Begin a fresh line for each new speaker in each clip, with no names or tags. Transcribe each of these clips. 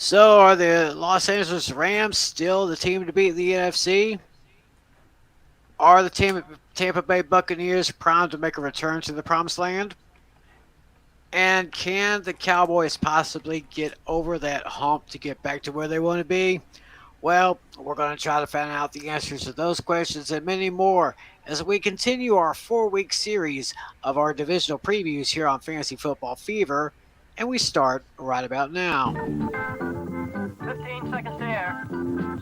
So, are the Los Angeles Rams still the team to beat the NFC? Are the Tampa Bay Buccaneers primed to make a return to the Promised Land? And can the Cowboys possibly get over that hump to get back to where they want to be? Well, we're going to try to find out the answers to those questions and many more as we continue our 4 week series of our divisional previews here on Fantasy Football Fever. And we start right about now.
15 seconds to air.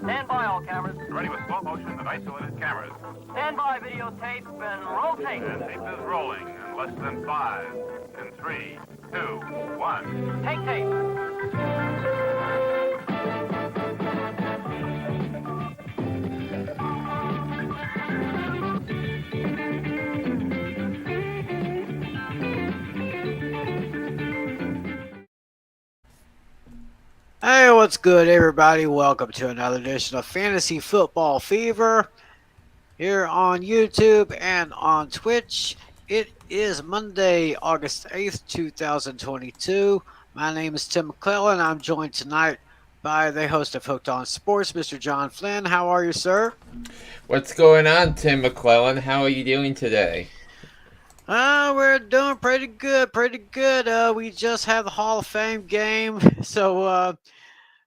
Stand by all cameras.
Ready with slow motion and isolated cameras.
Stand by videotape and roll tape.
And tape is rolling in less than 5, in 3, 2, 1.
Take tape.
Hey, what's good, everybody? Welcome to another edition of Fantasy Football Fever here on YouTube and on Twitch. It is Monday, August 8th, 2022. My name is Tim McClellan. I'm joined tonight by the host of Hooked on Sports, Mr. John Flynn. How are you, sir?
What's going on, Tim McClellan? How are you doing today?
We're doing pretty good, we just had the Hall of Fame game, so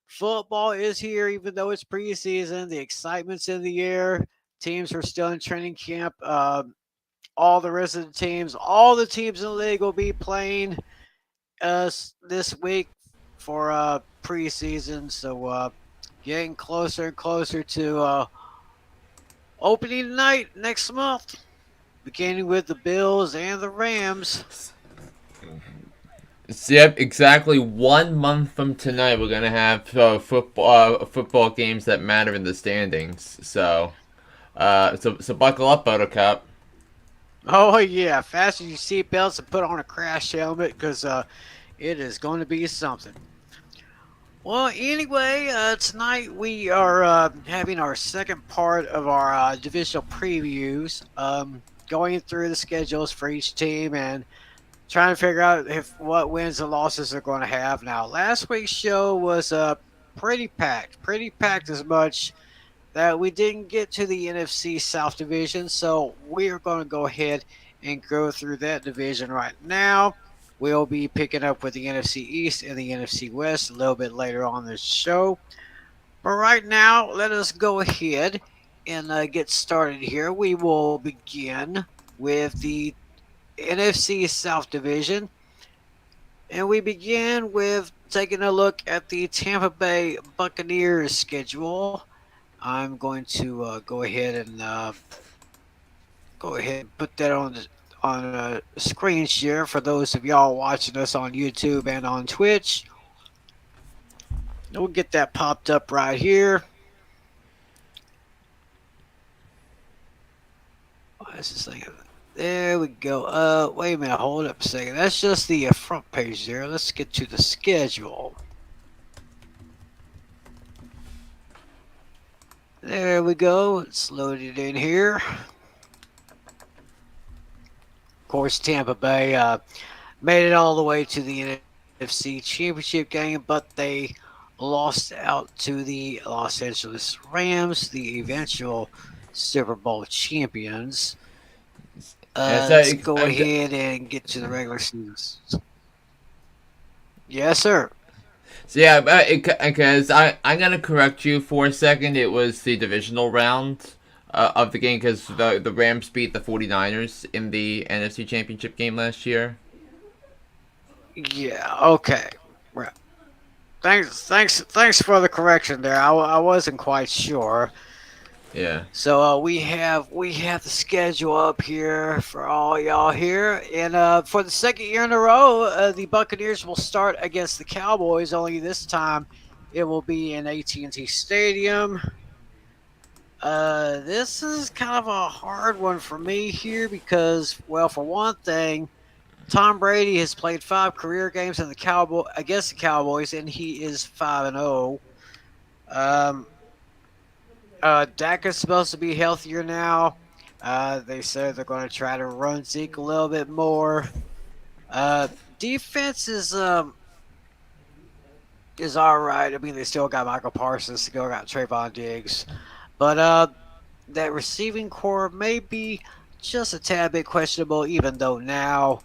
football is here, even though it's preseason. The excitement's in the air. Teams are still in training camp. All the rest of the teams, all the teams in the league will be playing this week for preseason. So getting closer and closer to opening night next month, beginning with the Bills and the Rams.
Yep, exactly 1 month from tonight, we're gonna have football games that matter in the standings. So buckle up, Buttercup.
Oh yeah, fasten your seatbelts and put on a crash helmet because it is going to be something. Well, anyway, tonight we are having our second part of our divisional previews, going through the schedules for each team and trying to figure out what wins and losses they're going to have. Now, last week's show was pretty packed as much that we didn't get to the NFC South division, so we are going to go ahead and go through that division right now. We'll be picking up with the NFC East and the NFC West a little bit later on this show. But right now, let us go ahead and get started here. We will begin with the NFC South division, and we begin with taking a look at the Tampa Bay Buccaneers schedule. I'm going to go ahead and put that on a screen share for those of y'all watching us on YouTube and on Twitch. We'll get that popped up right here. Why is this thing? There we go. Wait a minute. Hold up a second. That's just the front page there. Let's get to the schedule. There we go. It's loaded in here. Of course, Tampa Bay made it all the way to the NFC Championship game, but they lost out to the Los Angeles Rams, the eventual Super Bowl champions. Let's go ahead and get to the regular season. Yes, sir.
So yeah, because I'm gonna correct you for a second. It was the divisional round of the game because the Rams beat the 49ers in the NFC Championship game last year.
Yeah. Okay. Right. Thanks for the correction there. I wasn't quite sure.
Yeah.
So we have the schedule up here for all y'all here, and for the second year in a row, the Buccaneers will start against the Cowboys. Only this time, it will be in AT&T Stadium. This is kind of a hard one for me here because, well, for one thing, Tom Brady has played 5 career games against the Cowboys, and he is 5-0. Dak is supposed to be healthier now. They said they're going to try to run Zeke a little bit more. Defense is is all right. I mean, they still got Michael Parsons, still got Trayvon Diggs, but that receiving core may be just a tad bit questionable. Even though now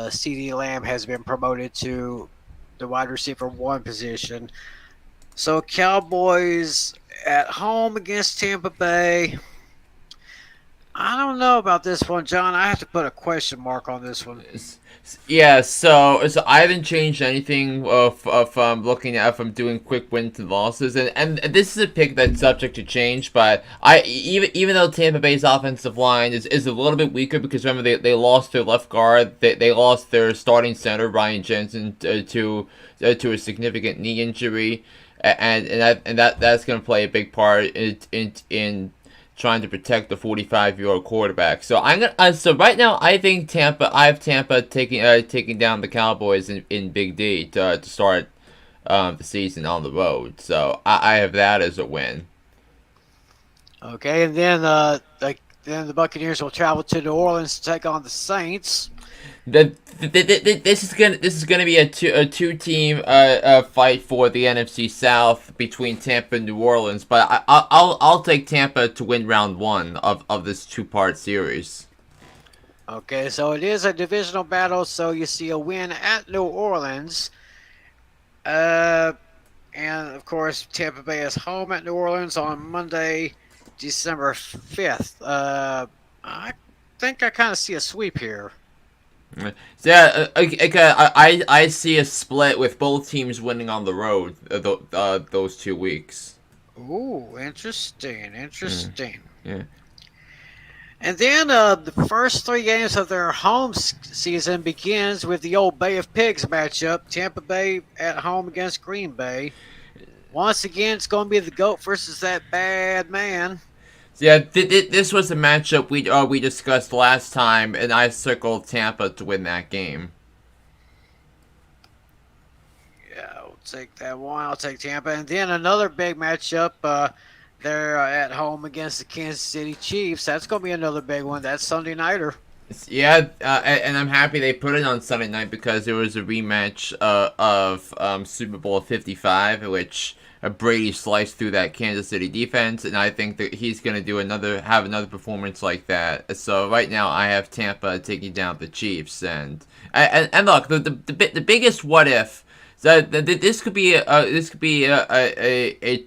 C.D. Lamb has been promoted to the wide receiver one position. So Cowboys at home against Tampa Bay. I don't know about this one, John. I have to put a question mark on this one.
Yeah, so I haven't changed anything from looking at from doing quick wins and losses, and this is a pick that's subject to change. But even though Tampa Bay's offensive line is a little bit weaker because remember they lost their left guard, they lost their starting center Ryan Jensen to a significant knee injury, and that's going to play a big part in trying to protect the 45-year-old quarterback. So I'm gonna. So right now, I think Tampa. I have Tampa taking down the Cowboys in Big D to start the season on the road. So I have that as a win.
Okay, and then then the Buccaneers will travel to New Orleans to take on the Saints.
This is gonna be a two team fight for the NFC South between Tampa and New Orleans, but I'll take Tampa to win round one of this 2-part series.
Okay, so it is a divisional battle. So you see a win at New Orleans, and of course Tampa Bay is home at New Orleans on Monday, December 5th. I think I kind of see a sweep here.
So yeah, I see a split with both teams winning on the road those 2 weeks.
Ooh, interesting.
Yeah.
And then the first 3 games of their home season begins with the old Bay of Pigs matchup. Tampa Bay at home against Green Bay. Once again, it's going to be the GOAT versus that bad man.
Yeah, this was a matchup we discussed last time, and I circled Tampa to win that game.
Yeah, I'll take that one. I'll take Tampa. And then another big matchup. They're at home against the Kansas City Chiefs. That's going to be another big one. That's Sunday nighter.
Yeah, and I'm happy they put it on Sunday night because there was a rematch of Super Bowl 55, which Brady sliced through that Kansas City defense, and I think that he's going to have another performance like that. So right now, I have Tampa taking down the Chiefs, and look, the biggest what if. This could be a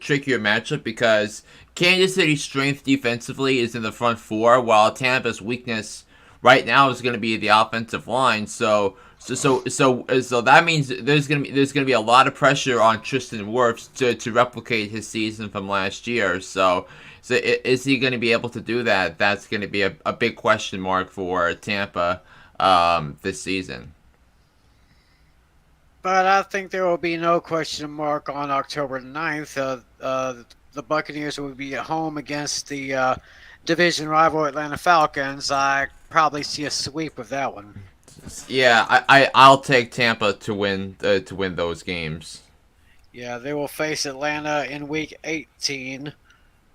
trickier matchup because Kansas City's strength defensively is in the front four, while Tampa's weakness right now is going to be the offensive line. So that means there's going to be a lot of pressure on Tristan Wirfs to replicate his season from last year. So is he going to be able to do that? That's going to be a big question mark for Tampa this season.
But I think there will be no question mark on October 9th. The Buccaneers will be at home against the division rival Atlanta Falcons. I probably see a sweep with that one.
Yeah, I'll take Tampa to win those games.
Yeah, they will face Atlanta in Week 18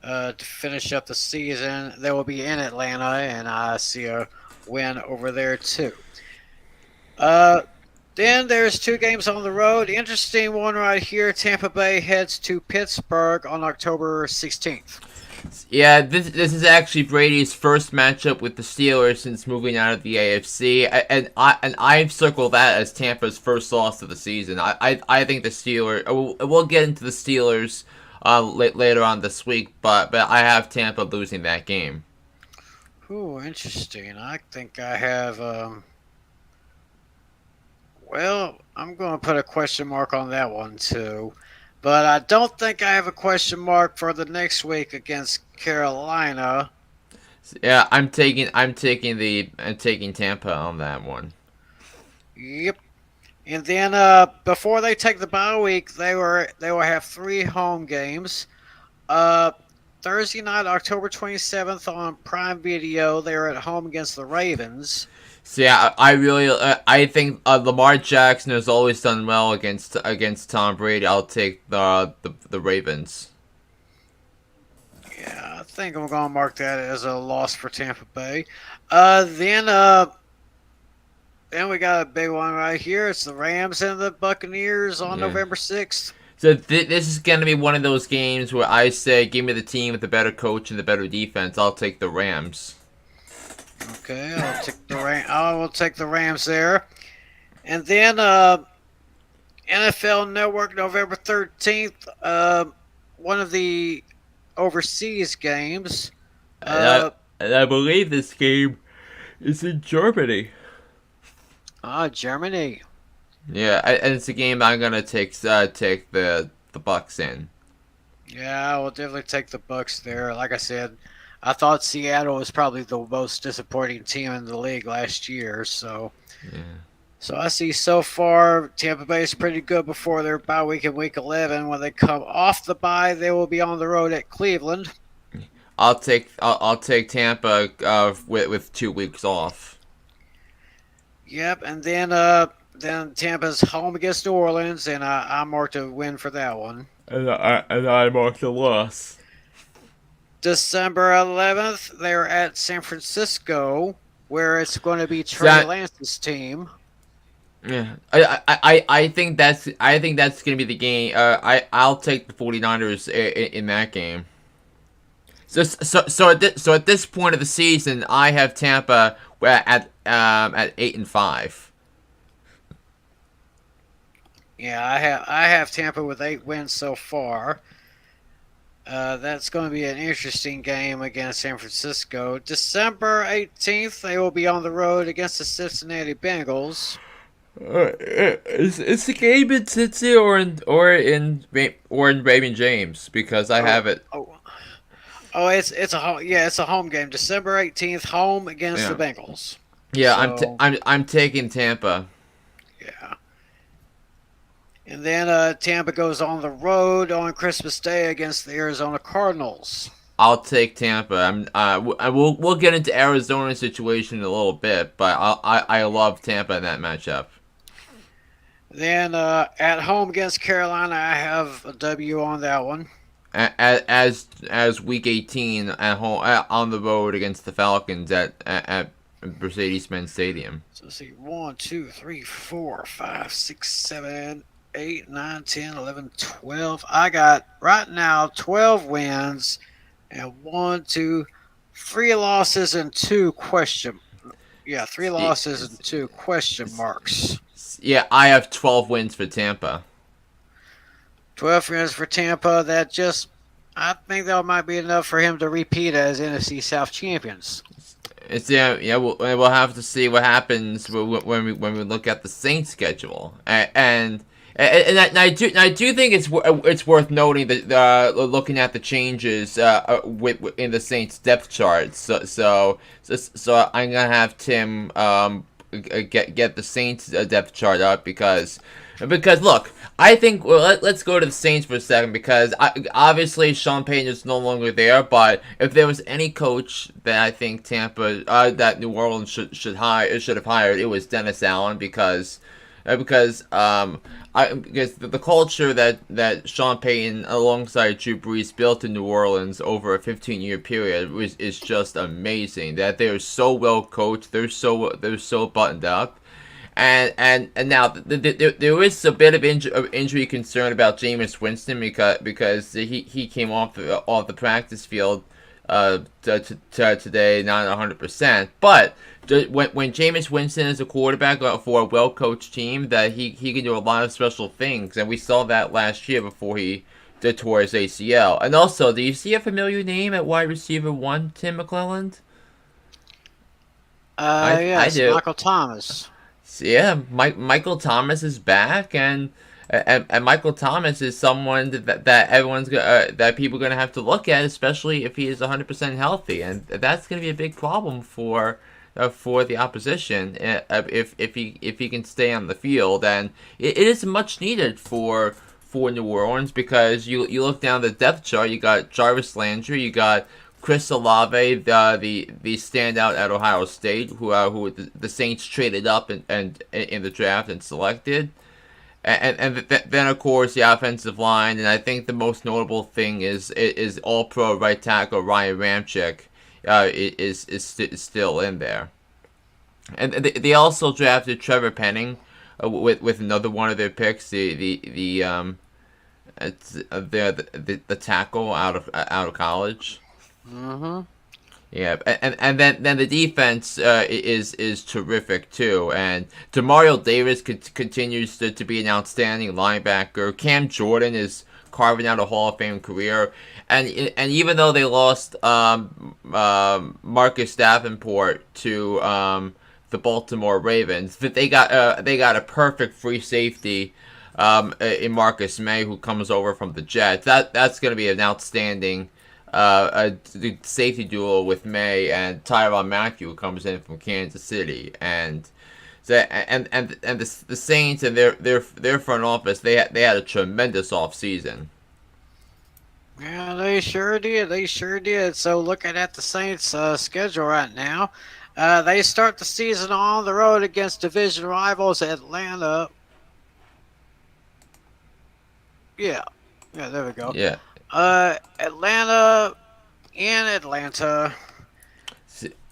to finish up the season. They will be in Atlanta, and I see a win over there too. Then there's 2 games on the road. Interesting one right here. Tampa Bay heads to Pittsburgh on October 16th.
Yeah, this is actually Brady's first matchup with the Steelers since moving out of the AFC, and I've circled that as Tampa's first loss of the season. I think the Steelers. We'll get into the Steelers later on this week, but I have Tampa losing that game.
Ooh, interesting. I think I have. Well, I'm going to put a question mark on that one too. But I don't think I have a question mark for the next week against Carolina.
Yeah, I'm taking Tampa on that one.
Yep. And then before they take the bye week, they will have 3 home games. Thursday night, October 27th on Prime Video, they're at home against the Ravens.
So yeah, I think Lamar Jackson has always done well against Tom Brady. I'll take the Ravens.
Yeah, I think I'm going to mark that as a loss for Tampa Bay. Then we got a big one right here. It's the Rams and the Buccaneers on November 6th.
So this is going to be one of those games where I say, give me the team with the better coach and the better defense. I'll take the Rams.
Okay, I will take the Rams there. And then NFL Network, November 13th, one of the overseas games.
And I believe this game is in Germany.
Germany.
Yeah, and it's a game I'm gonna take the Bucks in.
Yeah, I will definitely take the Bucks there. Like I said, I thought Seattle was probably the most disappointing team in the league last year. So I see so far Tampa Bay is pretty good before their bye week in Week 11. When they come off the bye, they will be on the road at Cleveland.
I'll take Tampa with 2 weeks off.
Yep, and then Tampa's home against New Orleans, and I marked a win for that one.
And I marked a loss.
December 11th, they're at San Francisco, where it's going to be Trey Lance's team.
Yeah, I think that's gonna be the game. I'll take the 49ers in that game. So at this point of the season, I have Tampa at 8-5.
Yeah, I have Tampa with 8 wins so far. That's going to be an interesting game against San Francisco. December 18th, they will be on the road against the Cincinnati Bengals.
Is the game in Cincy or in Raymond James? Because I have it.
It's a home game. December 18th, home against the Bengals.
Yeah, so, I'm taking Tampa.
Yeah. And then Tampa goes on the road on Christmas Day against the Arizona Cardinals.
I'll take Tampa. We'll get into Arizona's situation in a little bit, but I love Tampa in that matchup.
Then at home against Carolina, I have a W on that one.
As Week 18 at home on the road against the Falcons at Mercedes-Benz Stadium.
So let's see, 1, 2, 3, 4, 5, 6, 7, 8, 9, 10, 11, 12. I got right now 12 wins and 3 losses and 2 question. Yeah, 3 losses and 2 question marks.
Yeah, I have 12 wins for Tampa.
12 wins for Tampa. I think that might be enough for him to repeat as NFC South champions.
We'll have to see what happens when we look at the Saints schedule, and I do think it's worth noting that looking at the changes in the Saints depth chart. So I'm gonna have Tim get the Saints depth chart up because look, I think let's go to the Saints for a second because obviously Sean Payton is no longer there, but if there was any coach that I think that New Orleans should have hired, it was Dennis Allen because the culture that Sean Payton alongside Drew Brees built in New Orleans over a 15-year period is just amazing. That they're so well coached, they're so buttoned up. And now there is a bit of injury concern about Jameis Winston because he came off the practice field today, not 100%. But when Jameis Winston is a quarterback for a well-coached team, that he can do a lot of special things, and we saw that last year before he tore his ACL. And also, do you see a familiar name at wide receiver 1, Tim McClelland?
I do. Michael Thomas.
Yeah, Michael Thomas is back, and Michael Thomas is someone that everyone's that people are gonna have to look at, especially if he is 100% healthy, and that's gonna be a big problem for the opposition if he can stay on the field, and it is much needed for New Orleans because you look down the depth chart, you got Jarvis Landry, you got Chris Olave, the standout at Ohio State, who the Saints traded up and in the draft and selected, and then of course the offensive line, and I think the most notable thing is All-Pro right tackle Ryan Ramczyk is still in there, and they also drafted Trevor Penning with another one of their picks, the It's the tackle out of college.
Mm-hmm.
Yeah, and then the defense is terrific too, and Demario Davis continues to be an outstanding linebacker. Cam Jordan is carving out a Hall of Fame career, and even though they lost Marcus Davenport to the Baltimore Ravens, that they got a perfect free safety in Marcus May, who comes over from the Jets. That's going to be an outstanding a safety duel with May and Tyrann Mathieu, who comes in from Kansas City, and the Saints and their front office, they had a tremendous offseason.
Yeah, they sure did. They sure did. So looking at the Saints' schedule right now, they start the season on the road against division rivals Atlanta. Yeah, there we go.
Yeah.
Atlanta in Atlanta.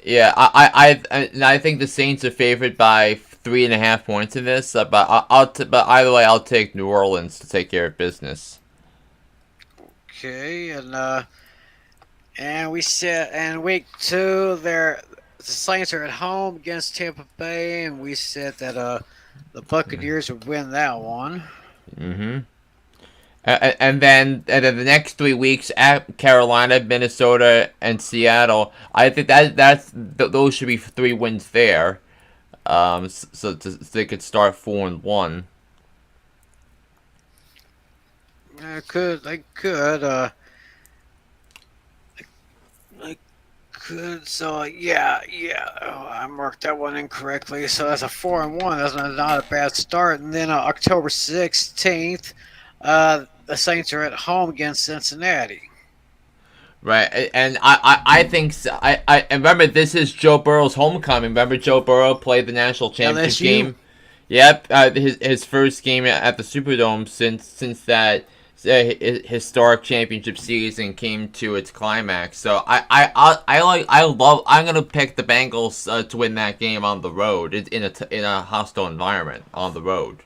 Yeah, I think the Saints are favored by 3.5 points in this, but but either way, I'll take New Orleans to take care of business.
Okay, and we said, and week 2, the Saints are at home against Tampa Bay, and we said that the Buccaneers would win that one.
Mm-hmm. And then the next 3 weeks at Carolina, Minnesota, and Seattle, I think those should be 3 wins there. So they could start 4-1.
They could. They could. So yeah. Oh, I marked that one incorrectly. So that's a 4-1. That's not a bad start. And then October 16th, the Saints are at home against Cincinnati.
Right, and I think I remember this is Joe Burrow's homecoming. Remember Joe Burrow played the national championship game. Yep, his first game at the Superdome since that historic championship season came to its climax. So I'm gonna pick the Bengals to win that game on the road in a hostile environment on the road.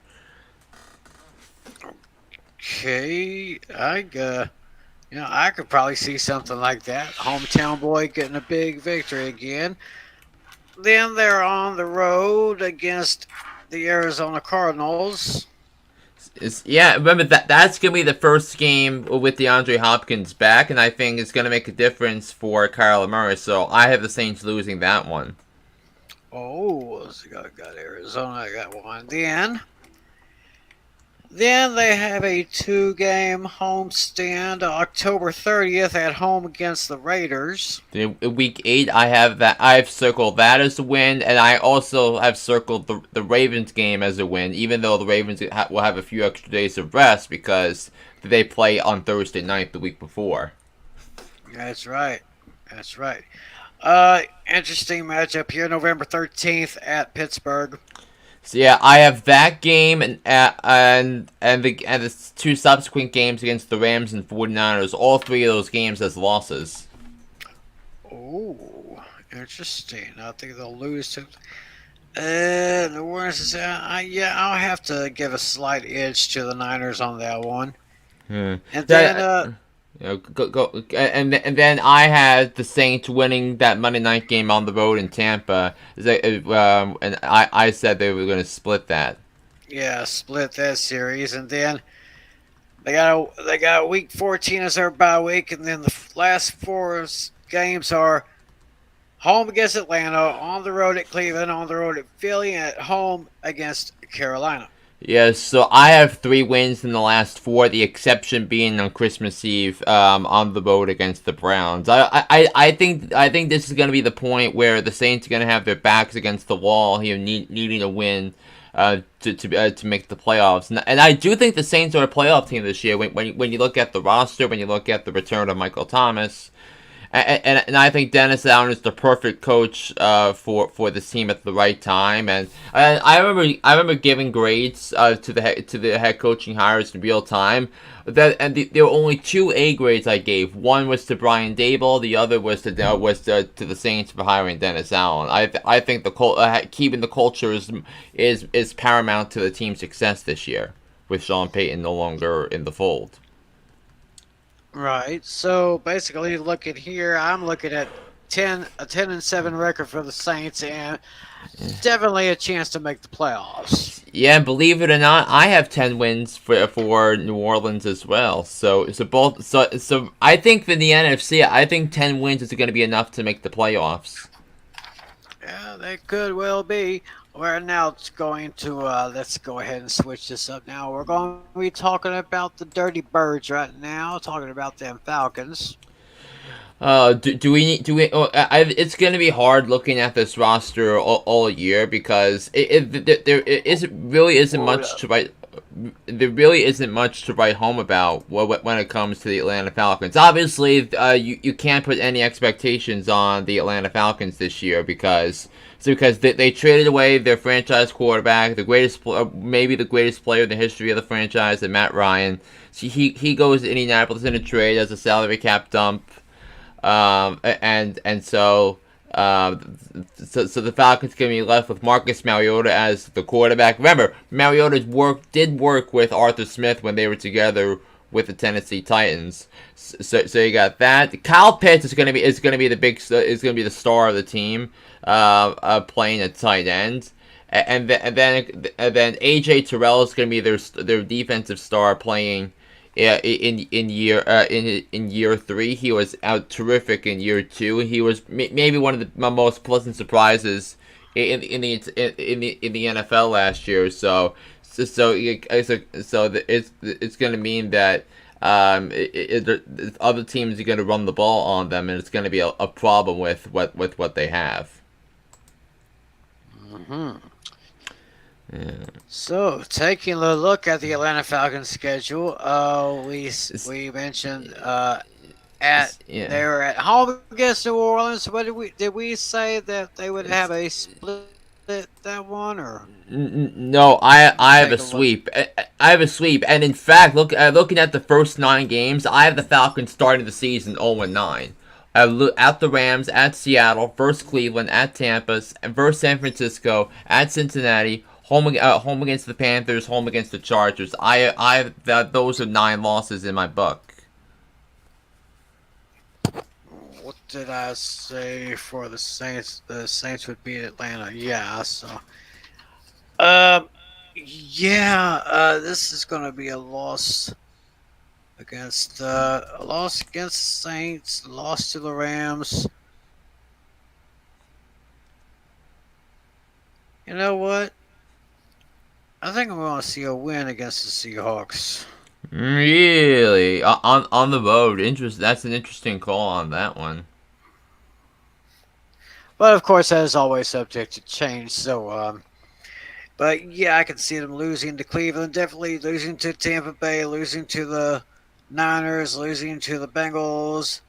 Okay, I could probably see something like that. Hometown boy getting a big victory again. Then they're on the road against the Arizona Cardinals.
Yeah, remember that's gonna be the first game with DeAndre Hopkins back, and I think it's gonna make a difference for Kyler Murray. So I have the Saints losing that one.
Oh, so I got Arizona. I got one. Then they have a 2-game homestand, October 30th at home against the Raiders.
In week 8, I've circled that as a win, and I also have circled the Ravens game as a win, even though the Ravens will have a few extra days of rest because they play on Thursday night the week before.
That's right. Interesting matchup here, November 13th at Pittsburgh.
So yeah, I have that game and the 2 subsequent games against the Rams and 49ers. All 3 of those games as losses.
Oh, interesting. I think they'll lose to. The Warriors is I'll have to give a slight edge to the Niners on that one. And then
and then I had the Saints winning that Monday night game on the road in Tampa. And I said they were going to split that.
Yeah, split that series, and then they got week 14 as their bye week, and then the last 4 games are home against Atlanta, on the road at Cleveland, on the road at Philly, and at home against Carolina.
Yes, so I have 3 wins in the last 4. The exception being on Christmas Eve, on the road against the Browns. I think this is going to be the point where the Saints are going to have their backs against the wall here, needing a win to make the playoffs. And I do think the Saints are a playoff team this year. When you look at the roster, when you look at the return of Michael Thomas. And I think Dennis Allen is the perfect coach for this team at the right time. And I remember giving grades to the head coaching hires in real time. There were only 2 A grades I gave. One was to Brian Daboll. The other was to the Saints for hiring Dennis Allen. I think keeping the culture is paramount to the team's success this year with Sean Payton no longer in the fold.
Right. So basically, looking here, I'm looking at a 10-7 record for the Saints, and definitely a chance to make the playoffs.
Yeah, believe it or not, I have 10 wins for New Orleans as well. So I think for the NFC, I think 10 wins is going to be enough to make the playoffs.
Yeah, they could well be. We're now going to let's go ahead and switch this up. Now we're going to be talking about the Dirty Birds right now, talking about them Falcons.
It's going to be hard looking at this roster all year because there really isn't much to write home about when it comes to the Atlanta Falcons. Obviously, you can't put any expectations on the Atlanta Falcons this year because they traded away their franchise quarterback, maybe the greatest player in the history of the franchise, and Matt Ryan. So he goes to Indianapolis in a trade as a salary cap dump. So the Falcons can be left with Marcus Mariota as the quarterback. Remember, Mariota did work with Arthur Smith when they were together with the Tennessee Titans. So you got that. Kyle Pitts is going to be the star of the team, playing at tight end. And then AJ Terrell is going to be their defensive star playing. Yeah, in year 3, he was out terrific. In year 2, he was maybe one of the most pleasant surprises in the NFL last year. So it's going to mean that other teams are going to run the ball on them, and it's going to be a problem with what they have.
Mm-hmm. Yeah. So, taking a look at the Atlanta Falcons schedule, we mentioned they were at home against New Orleans. What did we say that they would have a split that one or?
No, I have a sweep. I have a sweep, and in fact, looking at the first 9 games, I have the Falcons starting the season 0-9. At the Rams, at Seattle, versus Cleveland, at Tampa, versus San Francisco, at Cincinnati. Home against the Panthers, home against the Chargers. Those are 9 losses in my book.
What did I say for the Saints? The Saints would beat Atlanta. Yeah. So, this is going to be a loss against the Saints. Loss to the Rams. You know what? I think I'm going to see a win against the Seahawks.
Really? On the road. That's an interesting call on that one.
But of course, that is always subject to change. So, but yeah, I can see them losing to Cleveland, definitely losing to Tampa Bay, losing to the Niners, losing to the Bengals.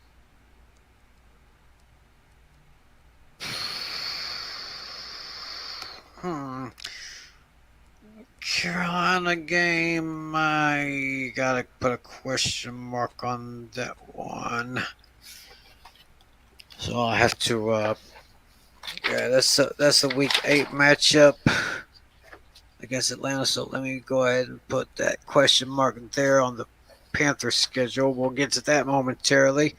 Carolina game, I gotta put a question mark on that one. So I'll have to, that's a week 8 matchup against Atlanta. So let me go ahead and put that question mark there on the Panthers schedule. We'll get to that momentarily.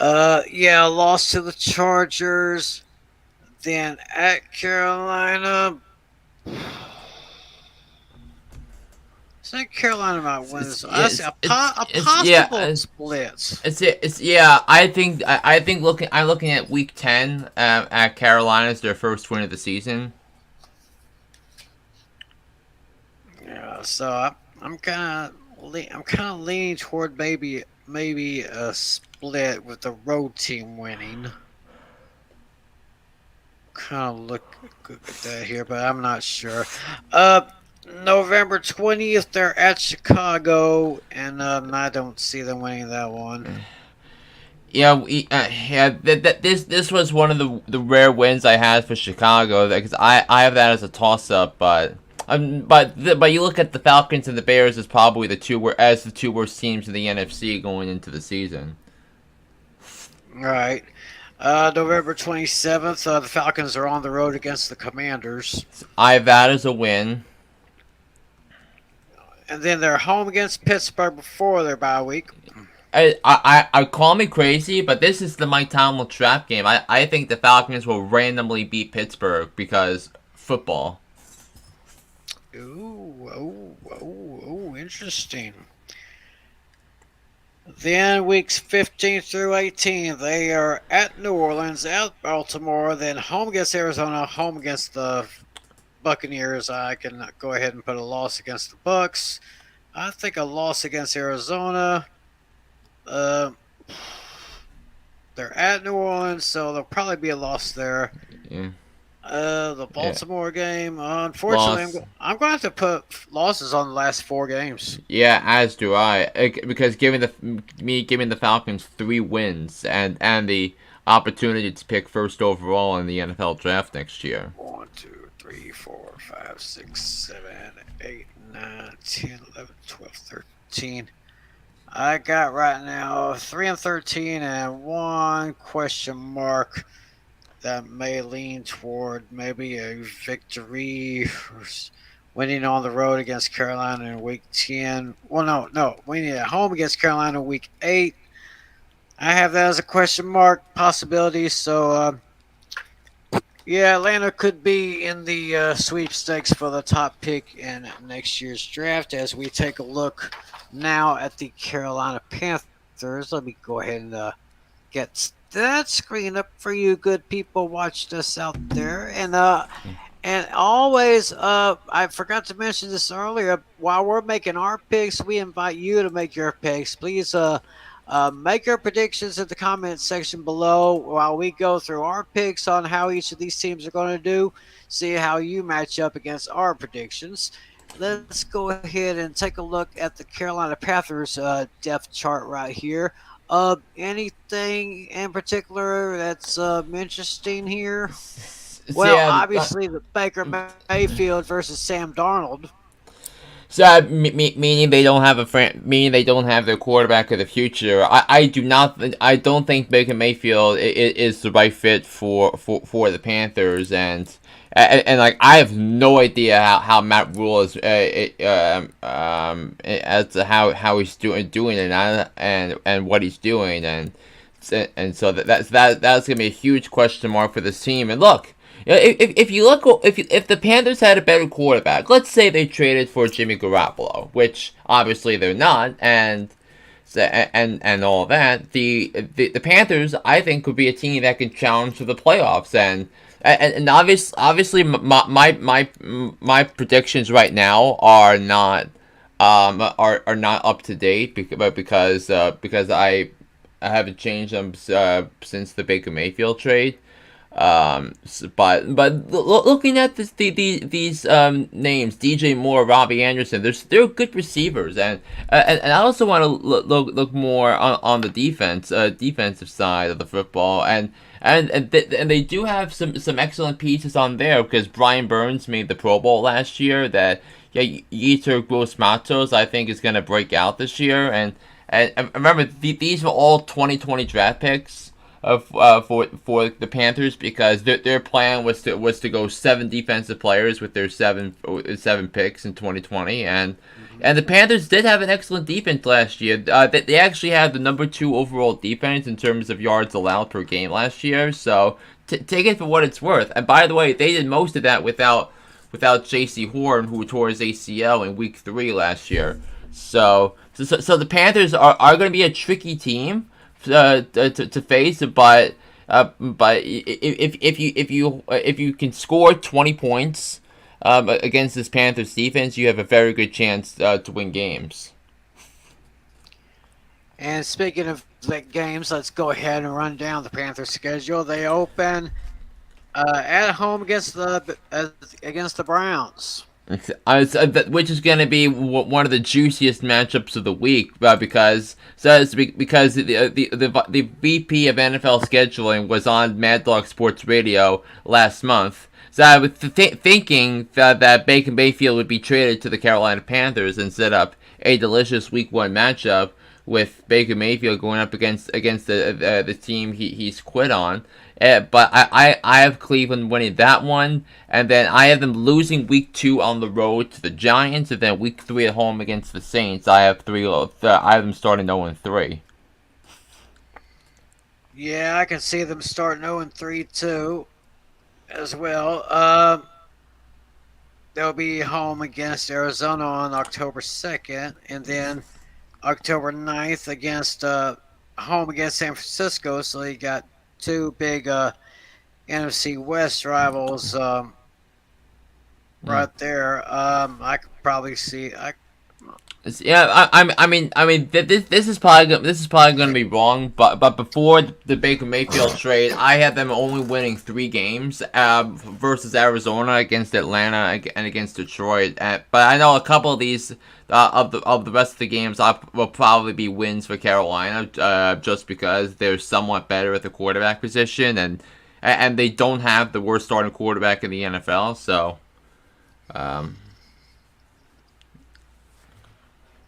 Lost to the Chargers, then at Carolina. I think Carolina might win this. I see a possible split.
I'm looking at week 10 at Carolina's their first win of the season.
Yeah, so I'm kind of leaning toward maybe a split with the road team winning. Kind of look at that here, but I'm not sure. November 20th, they're at Chicago, and I don't see them winning that one.
This was one of the rare wins I had for Chicago because I have that as a toss up, but you look at the Falcons and the Bears as probably the two worst teams in the NFC going into the season.
Right. November 27th, the Falcons are on the road against the Commanders.
I have that as a win.
and then they're home against Pittsburgh before their bye week.
I call me crazy, but this is the Mike Tomlin trap game. I think the Falcons will randomly beat Pittsburgh because football.
Ooh, interesting. Then weeks 15 through 18, they are at New Orleans, at Baltimore, then home against Arizona, home against the Buccaneers. I can go ahead and put a loss against the Bucks. I think a loss against Arizona. Uh, they're at New Orleans, so there'll probably be a loss there.
Yeah.
The Baltimore game, unfortunately,
Loss.
I'm going to have to put losses on the last 4 games.
Yeah, as do I, because giving the Falcons 3 wins and the opportunity to pick first overall in the NFL draft next year.
1, 2, 3, 4, 5, 6, 7, 8, 9, 10, 11, 12, 13. I got right now 3 and 13 and 1 question mark that may lean toward maybe a victory, winning on the road against Carolina in week 10. Well, no, winning at home against Carolina in week 8. I have that as a question mark possibility. So, yeah, Atlanta could be in the sweepstakes for the top pick in next year's draft. As we take a look now at the Carolina Panthers, let me go ahead and get that screen up for you good people watched us out there. And always, I forgot to mention this earlier, while we're making our picks, we invite you to make your picks. Please make your predictions in the comment section below while we go through our picks on how each of these teams are going to do, see how you match up against our predictions. Let's go ahead and take a look at the Carolina Panthers depth chart right here. Anything in particular that's interesting here? Well,
Yeah,
obviously the Baker Mayfield versus Sam Darnold.
So meaning they don't have meaning they don't have their quarterback of the future. I don't think Baker Mayfield is the right fit for the Panthers, and like I have no idea how Matt Rule is as to how he's doing it and what he's doing, and so that's gonna be a huge question mark for this team. And look. If the Panthers had a better quarterback, let's say they traded for Jimmy Garoppolo, which obviously they're not, and all that, the Panthers I think could be a team that can challenge for the playoffs, and obviously my predictions right now are not up to date because I haven't changed them since the Baker Mayfield trade. But looking at these names, DJ Moore, Robbie Anderson, they're good receivers, and I also want to look more on the defensive side of the football, and they do have some excellent pieces on there because Brian Burns made the Pro Bowl last year. That Yetur Gross-Matos I think is going to break out this year, and remember these were all 2020 draft picks. For the Panthers because their plan was to go 7 defensive players with their seven picks in 2020, and the Panthers did have an excellent defense last year. They actually had the number 2 overall defense in terms of yards allowed per game last year. So take it for what it's worth. And by the way, they did most of that without J.C. Horn, who tore his ACL in Week 3 last year. So the Panthers are going to be a tricky team to face, but if you can score 20 points against this Panthers defense, you have a very good chance to win games.
And speaking of games, let's go ahead and run down the Panthers schedule. They open at home against the Browns.
Which is going to be one of the juiciest matchups of the week, because the VP of NFL scheduling was on Mad Dog Sports Radio last month. So I was thinking that Baker Mayfield would be traded to the Carolina Panthers and set up a delicious Week 1 matchup with Baker Mayfield going up against the team he's quit on. But I have Cleveland winning that one, and then I have them losing week 2 on the road to the Giants, and then week 3 at home against the Saints. I have them starting 0-3.
Yeah, I can see them starting 0-3 too, as well. They'll be home against Arizona on October 2nd, and then October 9th against home against San Francisco. So you got two big NFC West rivals right there. I could probably see.
Yeah, this is probably going to be wrong, but before the Baker Mayfield trade, I had them only winning 3 games versus Arizona, against Atlanta, and against Detroit. But I know a couple of these of the rest of the games will probably be wins for Carolina, just because they're somewhat better at the quarterback position, and they don't have the worst starting quarterback in the NFL. So.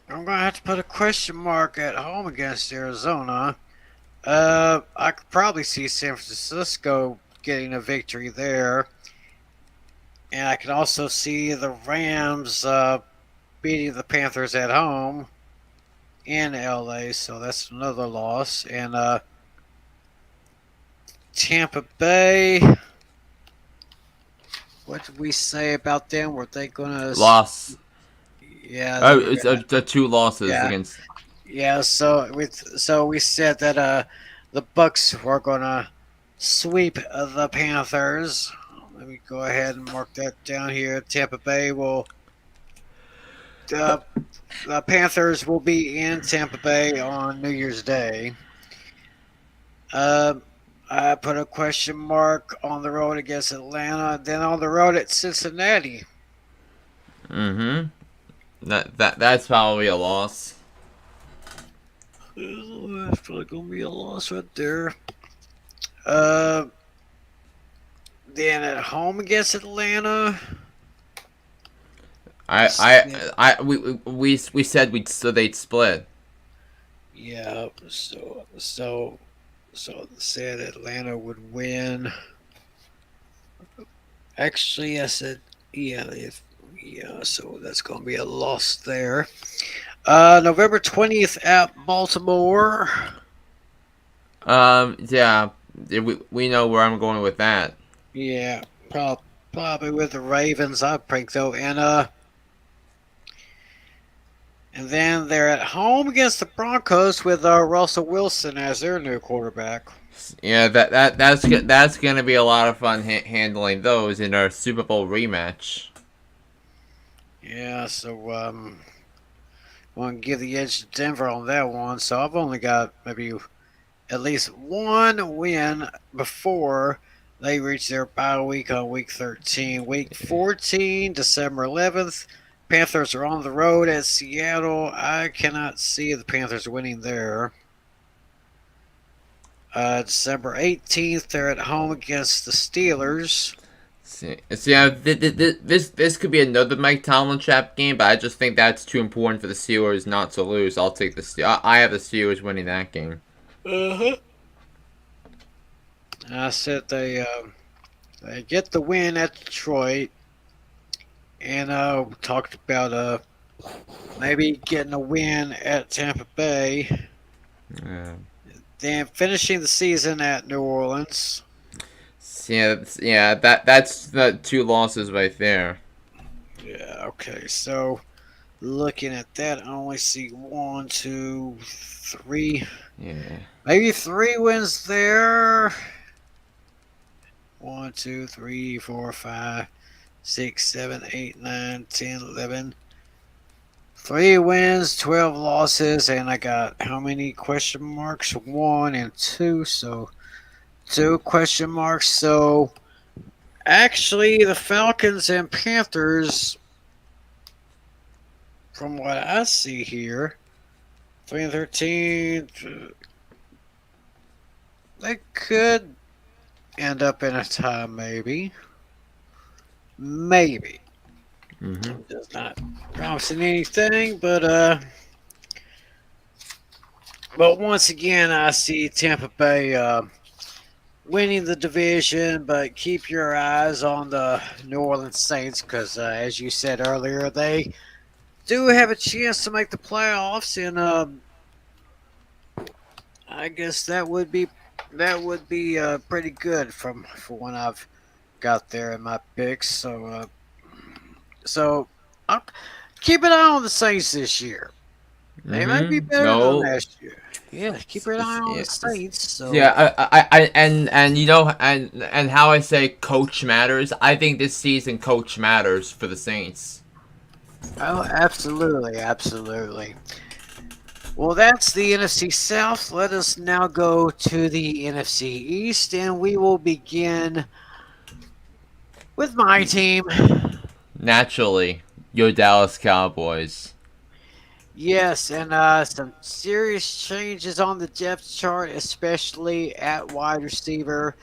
I'm gonna have to put a question mark at home against Arizona. I could probably see San Francisco getting a victory there, and I can also see the Rams beating the Panthers at home in LA. So that's another loss. And Tampa Bay. What did we say about them? Were they gonna
Loss.
Yeah.
Oh, it's the 2 losses against.
Yeah. So we said that the Bucks were gonna sweep the Panthers. Let me go ahead and mark that down here. Tampa Bay will. The Panthers will be in Tampa Bay on New Year's Day. I put a question mark on the road against Atlanta, then on the road at Cincinnati.
Mm-hmm. That's probably a loss.
That's probably gonna be a loss right there. Then at home against Atlanta.
We said they'd split.
Yeah, so said Atlanta would win. Actually, I said so that's gonna be a loss there. November 20th at Baltimore.
Yeah, we know where I'm going with that.
Yeah, probably with the Ravens, I think, though. And then they're at home against the Broncos with Russell Wilson as their new quarterback.
Yeah, that's gonna be a lot of fun handling those in our Super Bowl rematch.
Yeah, so I'm going to give the edge to Denver on that one. So I've only got maybe at least one win before they reach their bye week on week 13. Week 14, December 11th, Panthers are on the road at Seattle. I cannot see the Panthers winning there. December 18th, they're at home against the Steelers.
Yeah, this could be another Mike Tomlin trap game, but I just think that's too important for the Steelers not to lose. I'll take the Steelers. I have the Steelers winning that game.
I said they get the win at Detroit, and we talked about maybe getting a win at Tampa Bay. Then finishing the season at New Orleans.
Yeah, that's the 2 losses right there.
Yeah, okay. So looking at that, I only see 1, 2, 3.
Yeah.
Maybe 3 wins there. 1, 2, 3, 4, 5, 6, 7, 8, 9, 10, 11. 3 wins, 12 losses, and I got how many question marks? 1 and 2, so 2 question marks. So actually, the Falcons and Panthers, from what I see here, 3 and 13, they could end up in a tie, maybe. Maybe.
Mm-hmm.
Just not promising anything, but once again, I see Tampa Bay winning the division, but keep your eyes on the New Orleans Saints because, as you said earlier, they do have a chance to make the playoffs, and I guess that would be pretty good from for when I've got there in my picks. So I'll keep an eye on the Saints this year. They might be better than
No.
last year. Yeah, keep an eye on the
Yeah.
Saints.
Yeah,
So
and you know, and how I say coach matters. I think this season coach matters for the Saints.
oh, absolutely, absolutely. Well, that's the NFC South. Let us now go to the NFC East, and we will begin with my team.
Naturally, your Dallas Cowboys.
Yes, and some serious changes on the depth chart, especially at wide receiver,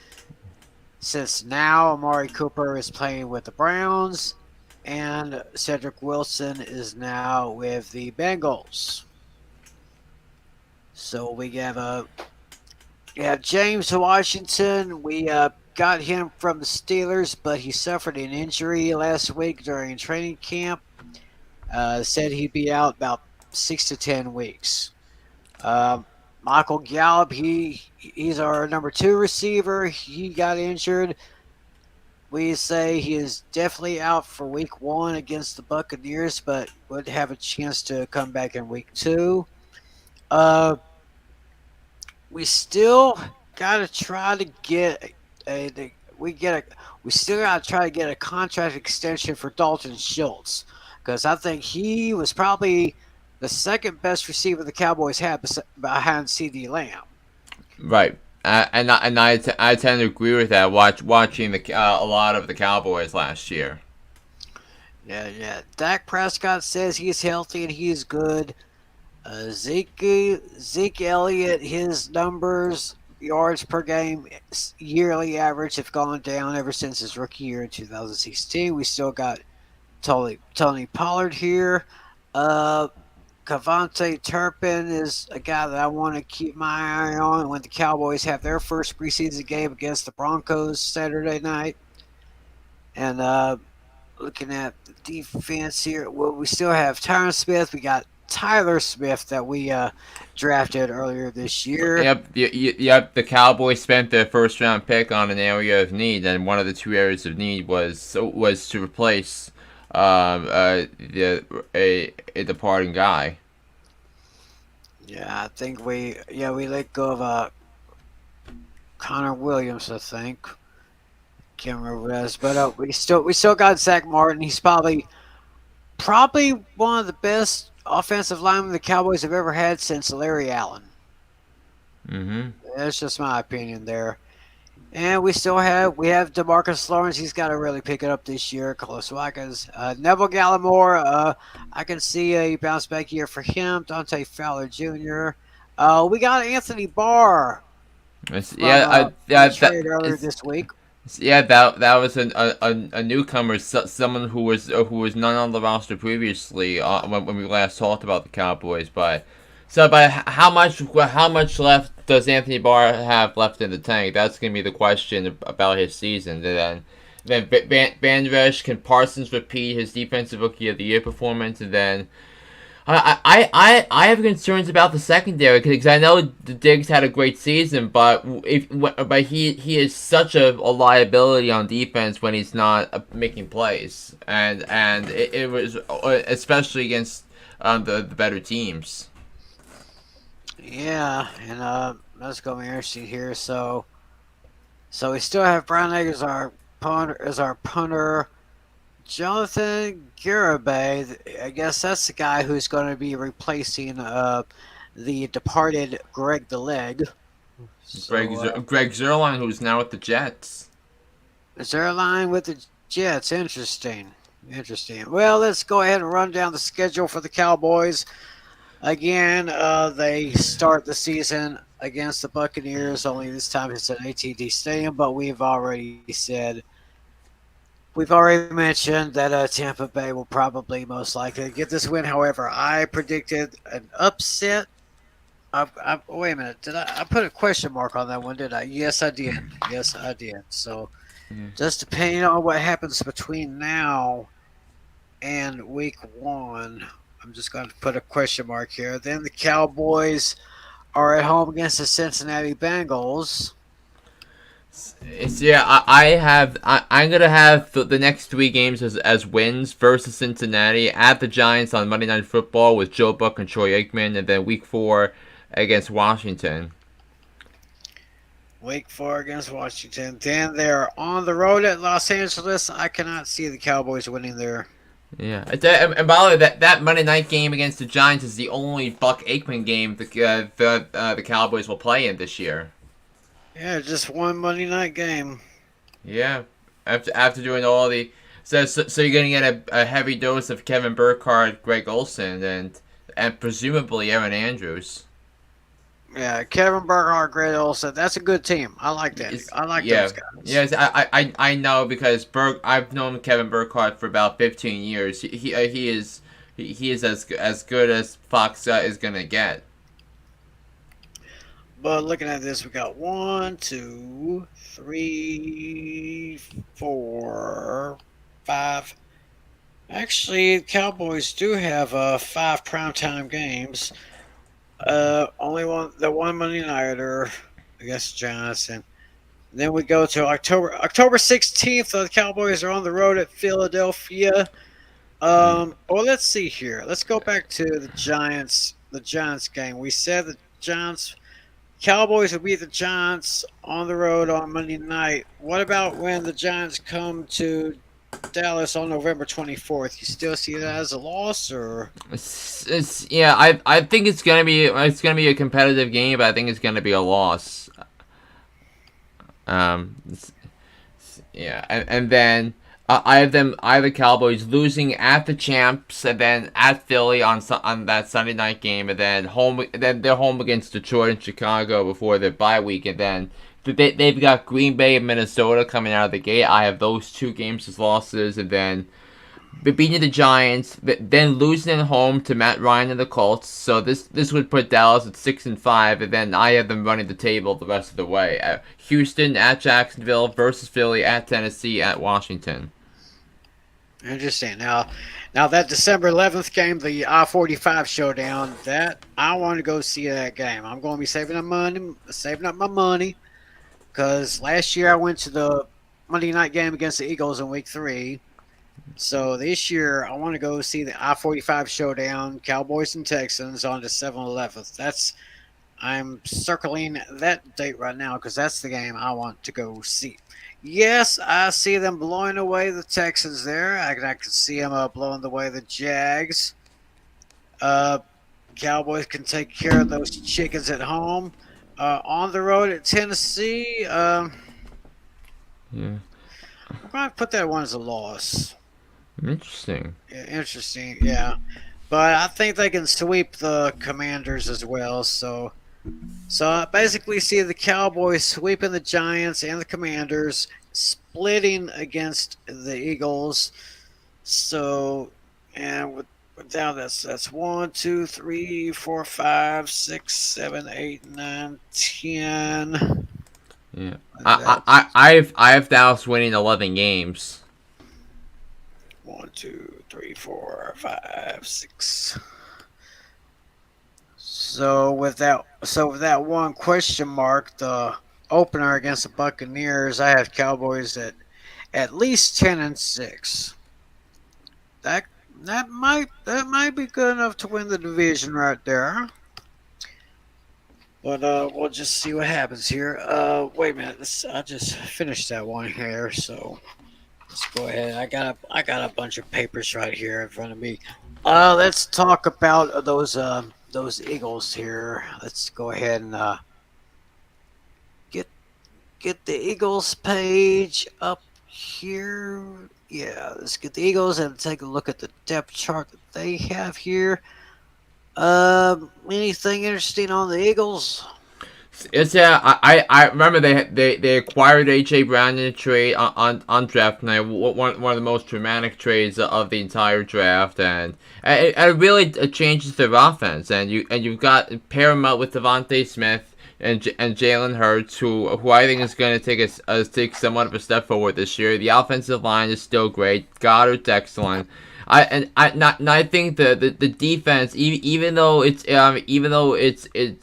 since now Amari Cooper is playing with the Browns, and Cedric Wilson is now with the Bengals. So we have James Washington. We got him from the Steelers, but he suffered an injury last week during training camp. Said he'd be out about 6 to 10 weeks. Um, Michael Gallup, he's our number 2 receiver. He got injured. We say he is definitely out for week 1 against the Buccaneers, but would have a chance to come back in week 2. Uh, we still gotta try to get a we get a we still gotta try to get a contract extension for Dalton Schultz because I think he was probably the second best receiver the Cowboys had behind C.D. Lamb.
Right. I tend to agree with that. Watching a lot of the Cowboys last year.
Yeah, yeah. Dak Prescott says he's healthy and he's good. Zeke Elliott, his numbers, yards per game, yearly average have gone down ever since his rookie year in 2016. We still got Tony Pollard here. Uh, Cavante Turpin is a guy that I want to keep my eye on when the Cowboys have their first preseason game against the Broncos Saturday night. And looking at the defense here, well, we still have Tyron Smith. We got Tyler Smith that we drafted earlier this year.
Yep. The Cowboys spent their first round pick on an area of need, and one of the two areas of need was to replace a departing guy.
Yeah, I think we let go of Connor Williams. I think can't remember what it is, but we still got Zach Martin. He's probably one of the best offensive linemen the Cowboys have ever had since Larry Allen.
Mm-hmm.
That's just my opinion there. And we have DeMarcus Lawrence. He's got to really pick it up this year. Carlos Watkins, Neville Gallimore. I can see a bounce back year for him. Dante Fowler Jr. We got Anthony Barr from trade earlier this week.
Yeah, that was a newcomer, someone who was not on the roster previously when we last talked about the Cowboys. But how much left does Anthony Barr have left in the tank? That's gonna be the question about his season. Then Van Resch, can Parsons repeat his defensive rookie of the year performance? And then I have concerns about the secondary because I know the Diggs had a great season, but he is such a liability on defense when he's not making plays, and it was especially against the better teams.
Yeah, and that's going to be interesting here. So we still have Brown Egg as our punter. Jonathan Garibay, I guess that's the guy who's going to be replacing the departed Greg the Leg.
Greg Zerline, who's now with the Jets.
Zerline with the Jets. Interesting. Well, let's go ahead and run down the schedule for the Cowboys. Again, they start the season against the Buccaneers, only this time it's at AT&T Stadium, but we've already mentioned that Tampa Bay will probably most likely get this win. However, I predicted an upset Wait a minute. Did I put a question mark on that one? Did I? Yes, I did. Yes, I did. So
Yeah.
just depending on what happens between now and week one, I'm just going to put a question mark here. Then the Cowboys are at home against the Cincinnati Bengals.
I'm gonna have the next three games as wins versus Cincinnati at the Giants on Monday Night Football with Joe Buck and Troy Aikman, and then Week 4 against Washington.
Week four against Washington. Then they're on the road at Los Angeles. I cannot see the Cowboys winning there.
Yeah, and by the way, that Monday night game against the Giants is the only Buck Aikman game the Cowboys will play in this year.
Yeah, just one Monday night game.
Yeah, after doing all the so you're gonna get a heavy dose of Kevin Burkhardt, Greg Olsen, and presumably Aaron Andrews.
Yeah, Kevin Burkhardt, Greg Olsen. That's a good team. I like that. I like
Yeah,
those guys.
yes, I know because I've known Kevin Burkhardt for about 15 years. He is as good as Fox is gonna get.
But looking at this, we got 1, 2, 3, 4, 5. Actually, Cowboys do have 5 primetime games. Only one Monday nighter against Johnson. Then we go to October 16th. The Cowboys are on the road at Philadelphia. Well, let's see here. Let's go back to the Giants. The Giants game. We said the Cowboys will beat the Giants on the road on Monday night. What about when the Giants come to Dallas on November 24th? You still see that as a loss, or?
Yeah, I think it's gonna be a competitive game, but I think it's gonna be a loss. Yeah, and then I have the Cowboys losing at the champs, and then at Philly on that Sunday night game, and then they're home against Detroit and Chicago before their bye week, and then they've got Green Bay and Minnesota coming out of the gate. I have those two games as losses, and then beating the Giants, then losing at home to Matt Ryan and the Colts. So this would put Dallas at 6-5, and then I have them running the table the rest of the way. Houston at Jacksonville versus Philly at Tennessee at Washington.
Interesting. Now that December 11th game, the I-45 showdown, that I want to go see that game. I'm going to be saving up my money, because last year I went to the Monday night game against the Eagles in Week 3. So this year I want to go see the I-45 showdown, Cowboys and Texans, on December 11th. I'm circling that date right now because that's the game I want to go see. Yes, I see them blowing away the Texans there. I can see them blowing away the Jags. Cowboys can take care of those chickens at home. On the road at Tennessee,
Yeah.
I'm going to put that one as a loss.
Interesting.
Yeah, interesting, yeah. But I think they can sweep the Commanders as well. So I basically see the Cowboys sweeping the Giants and the Commanders, splitting against the Eagles. So, and with down that's 1, 2, 3, 4, 5, 6, 7, 8, 9, 10.
Yeah. I have Dallas winning 11 games.
1, 2, 3, 4, 5, 6. So with that one question mark, the opener against the Buccaneers, I have Cowboys at least 10-6. That might be good enough to win the division right there. But we'll just see what happens here. Wait a minute, I just finished that one here, so let's go ahead. I got a bunch of papers right here in front of me. Let's talk about those Eagles here. Let's go ahead and get the Eagles page up here. Yeah, let's get the Eagles and take a look at the depth chart that they have here. Anything interesting on the Eagles?
It's I remember they acquired AJ Brown in a trade on draft night, one of the most dramatic trades of the entire draft, and it really changes their offense, and you've got pair them up with Devontae Smith and Jalen Hurts, who I think is going to take somewhat of a step forward this year. The offensive line is still great. Goddard's excellent. I think the defense, even though it's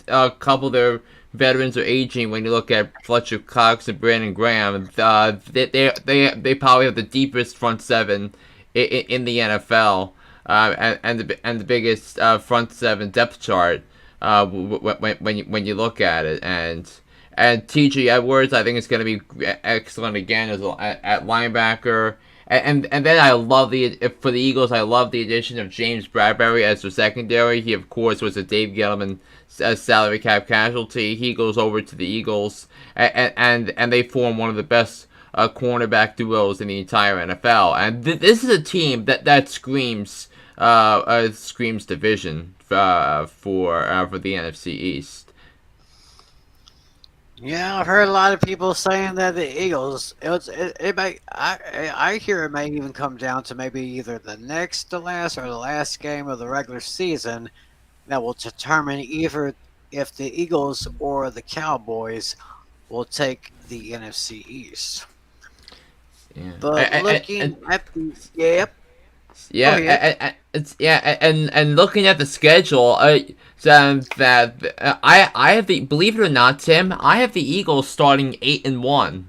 a couple of their veterans are aging. When you look at Fletcher Cox and Brandon Graham, they probably have the deepest front seven in the NFL, and the biggest front seven depth chart when you look at it. And T.J. Edwards, I think, is going to be excellent again at linebacker. And then for the Eagles, I love the addition of James Bradbury as their secondary. He, of course, was a Dave Gettleman salary cap casualty. He goes over to the Eagles, and they form one of the best cornerback duos in the entire NFL. And this is a team that screams division for the NFC East.
Yeah, I've heard a lot of people saying that the Eagles. I hear it may even come down to maybe either the next to last or the last game of the regular season that will determine either if the Eagles or the Cowboys will take the NFC East.
Yeah.
But looking at the
and looking at the schedule, I have believe it or not, Tim, I have the Eagles starting 8-1.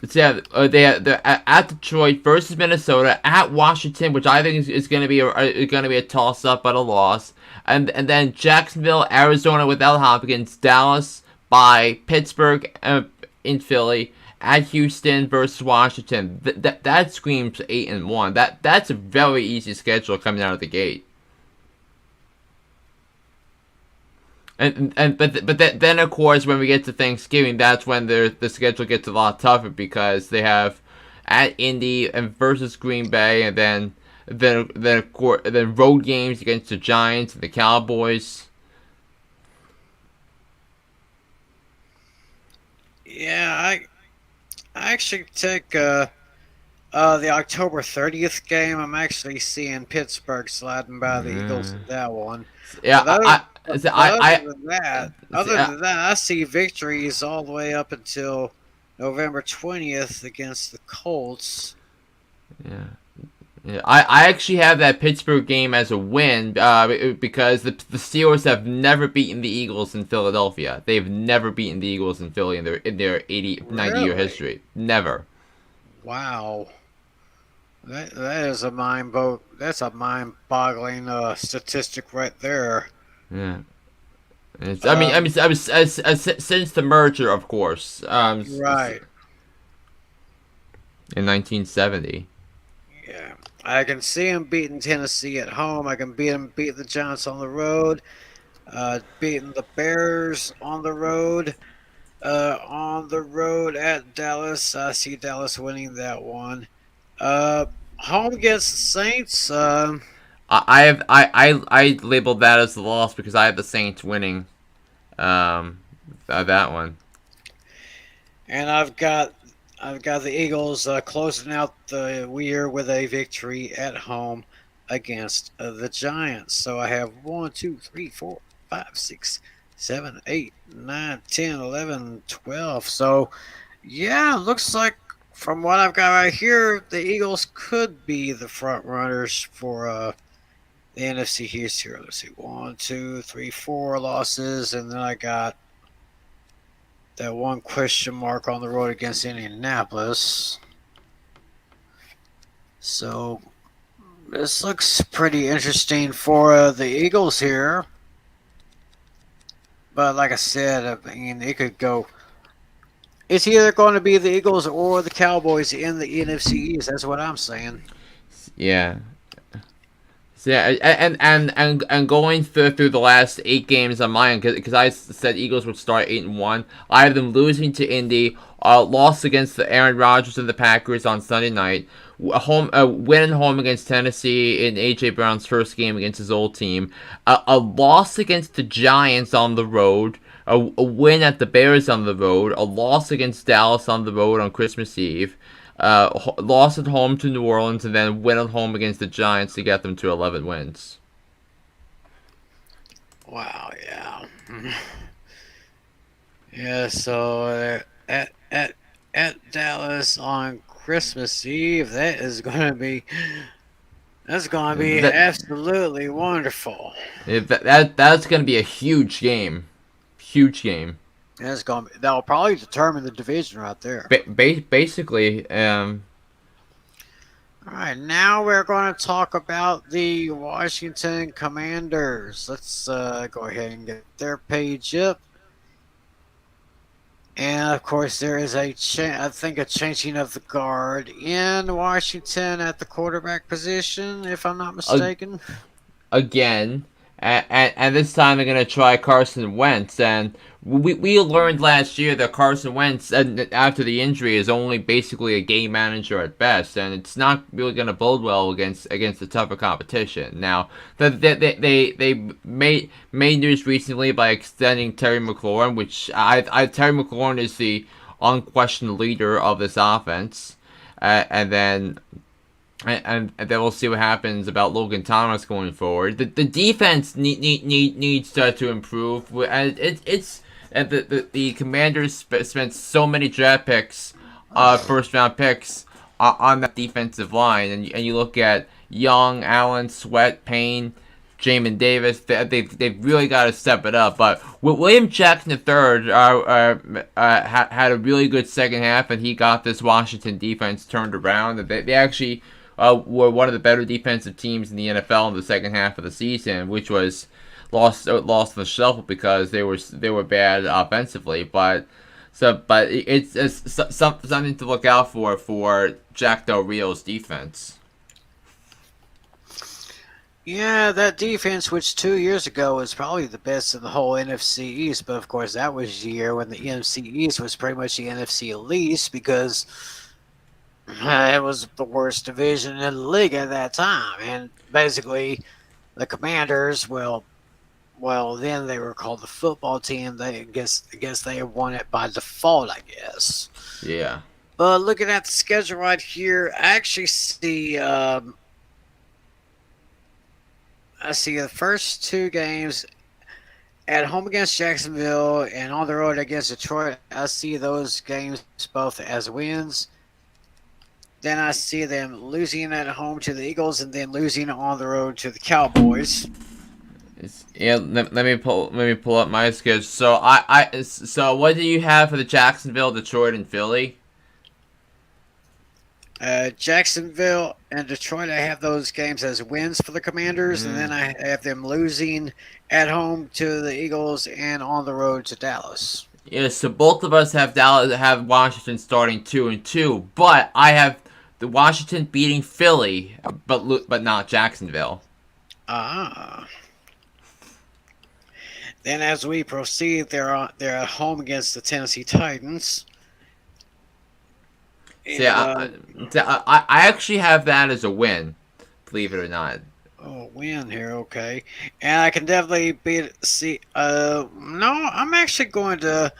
They're at Detroit versus Minnesota, at Washington, which I think is going to be a toss up but a loss, and then Jacksonville, Arizona without Hopkins, Dallas by Pittsburgh in Philly, at Houston versus Washington. That screams 8-1. That's a very easy schedule coming out of the gate. But then of course when we get to Thanksgiving, that's when the schedule gets a lot tougher, because they have at Indy and versus Green Bay, and then road games against the Giants and the Cowboys.
Yeah, I actually take the October 30th game. I'm actually seeing Pittsburgh sliding by the Eagles in that one.
Yeah,
Other than that, I see victories all the way up until November 20th against the Colts.
Yeah, I actually have that Pittsburgh game as a win because the Steelers have never beaten the Eagles in Philadelphia. They've never beaten the Eagles in Philly in their 90-year history. Never.
Wow. That is a that's a mind-boggling statistic right there.
Yeah. I mean, since the merger, of course.
Right.
In 1970.
Yeah, I can see him beating Tennessee at home. I can beat the Giants on the road. Beating the Bears on the road. At Dallas, I see Dallas winning that one. Home against the Saints.
I labeled that as the loss because I have the Saints winning. That one.
And I've got the Eagles closing out the year with a victory at home against the Giants. So I have 1, 2, 3, 4, 5, 6, 7, 8, 9, 10, 11, 12. So yeah, looks like from what I've got right here, the Eagles could be the front runners for the NFC East here. Let's see, 1, 2, 3, 4 losses, and then I got that one question mark on the road against Indianapolis. So this looks pretty interesting for the Eagles here. But like I said, I mean, it could go. It's either going to be the Eagles or the Cowboys in the NFC East. That's what I'm saying.
Yeah. So yeah, and going through the last 8 games on mine, because I said Eagles would start 8-1. I have them losing to Indy, lost against the Aaron Rodgers and the Packers on Sunday night, win at home against Tennessee in AJ Brown's first game against his old team, a loss against the Giants on the road, a win at the Bears on the road, a loss against Dallas on the road on Christmas Eve, loss at home to New Orleans, and then win at home against the Giants to get them to 11 wins.
Wow, yeah. Yeah, so at Dallas on Christmas Eve, that's gonna be absolutely wonderful.
That's going to be a huge game. Huge game.
That'll probably determine the division right there.
Basically,
All right, now we're going to talk about the Washington Commanders. Let's go ahead and get their page up. And of course, there is a changing of the guard in Washington at the quarterback position, if I'm not mistaken.
again, and this time they're going to try Carson Wentz. And we learned last year that Carson Wentz, after the injury, is only basically a game manager at best, and it's not really going to bode well against the tougher competition. Now, they made news recently by extending Terry McLaurin, which Terry McLaurin is the unquestioned leader of this offense, and then we'll see what happens about Logan Thomas going forward. The defense needs to improve, and the Commanders spent so many draft picks, first round picks on that defensive line, and you look at Young, Allen, Sweat, Payne, Jamin Davis. They've really got to step it up. But William Jackson III had a really good second half, and he got this Washington defense turned around. They actually were one of the better defensive teams in the NFL in the second half of the season, which was lost in the shuffle because they were bad offensively. But it's something to look out for Jack Del Rio's defense.
Yeah, that defense, which 2 years ago was probably the best in the whole NFC East, but of course that was the year when the NFC East was pretty much the NFC least because it was the worst division in the league at that time. And basically, the Commanders, well, then they were called the football team. I guess they won it by default, I guess.
Yeah.
But looking at the schedule right here, I actually see the first two games at home against Jacksonville and on the road against Detroit. I see those games both as wins. Then I see them losing at home to the Eagles and then losing on the road to the Cowboys.
Let me pull up my schedule. So what do you have for the Jacksonville, Detroit, and Philly?
Jacksonville and Detroit, I have those games as wins for the Commanders, and then I have them losing at home to the Eagles and on the road to Dallas.
Yeah, so both of us have Washington starting 2-2, but I have the Washington beating Philly, but not Jacksonville.
Then as we proceed, they're at home against the Tennessee Titans.
I actually have that as a win, believe it or not.
Oh, win here, okay. And I can definitely no, I'm actually going to.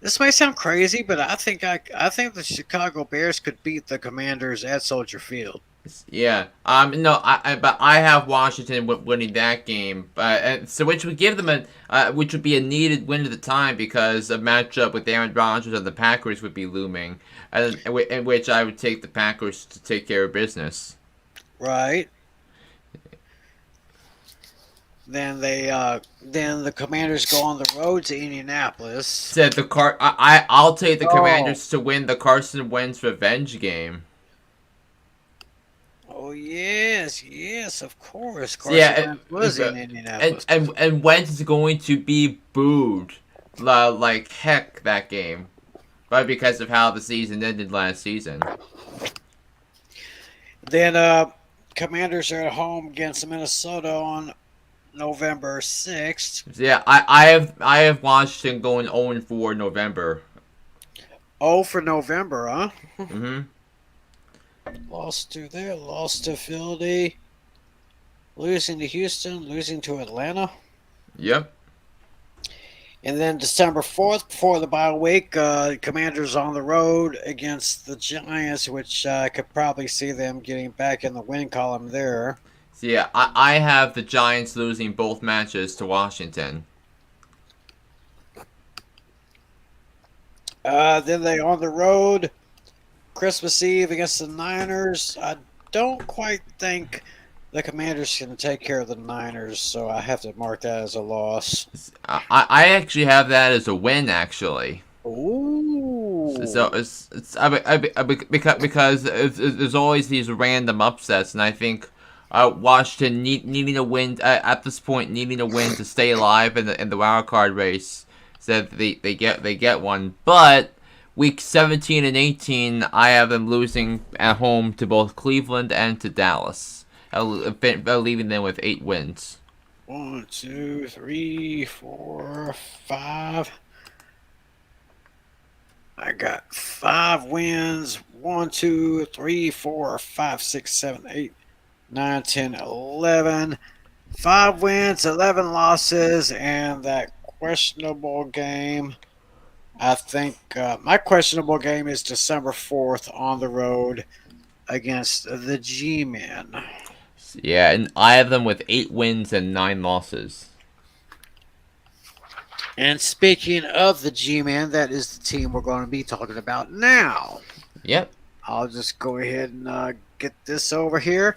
This may sound crazy, but I think the Chicago Bears could beat the Commanders at Soldier Field.
Yeah. No. But I have Washington winning that game. So which would give them which would be a needed win at the time because a matchup with Aaron Rodgers and the Packers would be looming, in which I would take the Packers to take care of business.
Right. Then the Commanders go on the road to Indianapolis.
Said I'll take the Commanders to win the Carson Wentz revenge game.
Oh yes, of course. Carson Wentz was in Indianapolis,
and Wentz is going to be booed like heck that game, but because of how the season ended last season.
Then Commanders are at home against Minnesota on November 6th.
Yeah, I have Washington going 0-4 November.
Oh, for November, huh?
Mm-hmm.
Lost to there, lost to Philly, losing to Houston, losing to Atlanta.
Yep.
And then December 4th, before the bye week, Commanders on the road against the Giants, which I could probably see them getting back in the win column there.
So yeah, I have the Giants losing both matches to Washington.
Then they on the road Christmas Eve against the Niners. I don't quite think the Commanders can take care of the Niners, so I have to mark that as a loss.
I actually have that as a win, actually.
Ooh.
So because there's always these random upsets, and I think Washington needing a win at this point, needing a win to stay alive in the wild card race, so that they get one. But week 17 and 18, I have them losing at home to both Cleveland and to Dallas, leaving them with 8 wins.
1, 2, 3, 4, 5. I got 5 wins. 1, 2, 3, 4, 5, 6, 7, 8, 9, 10, 11. 5 wins, 11 losses, and that questionable game. I think my questionable game is December 4th on the road against the G-Men.
Yeah, and I have them with 8 wins and 9 losses.
And speaking of the G-Men, that is the team we're going to be talking about now.
Yep.
I'll just go ahead and get this over here.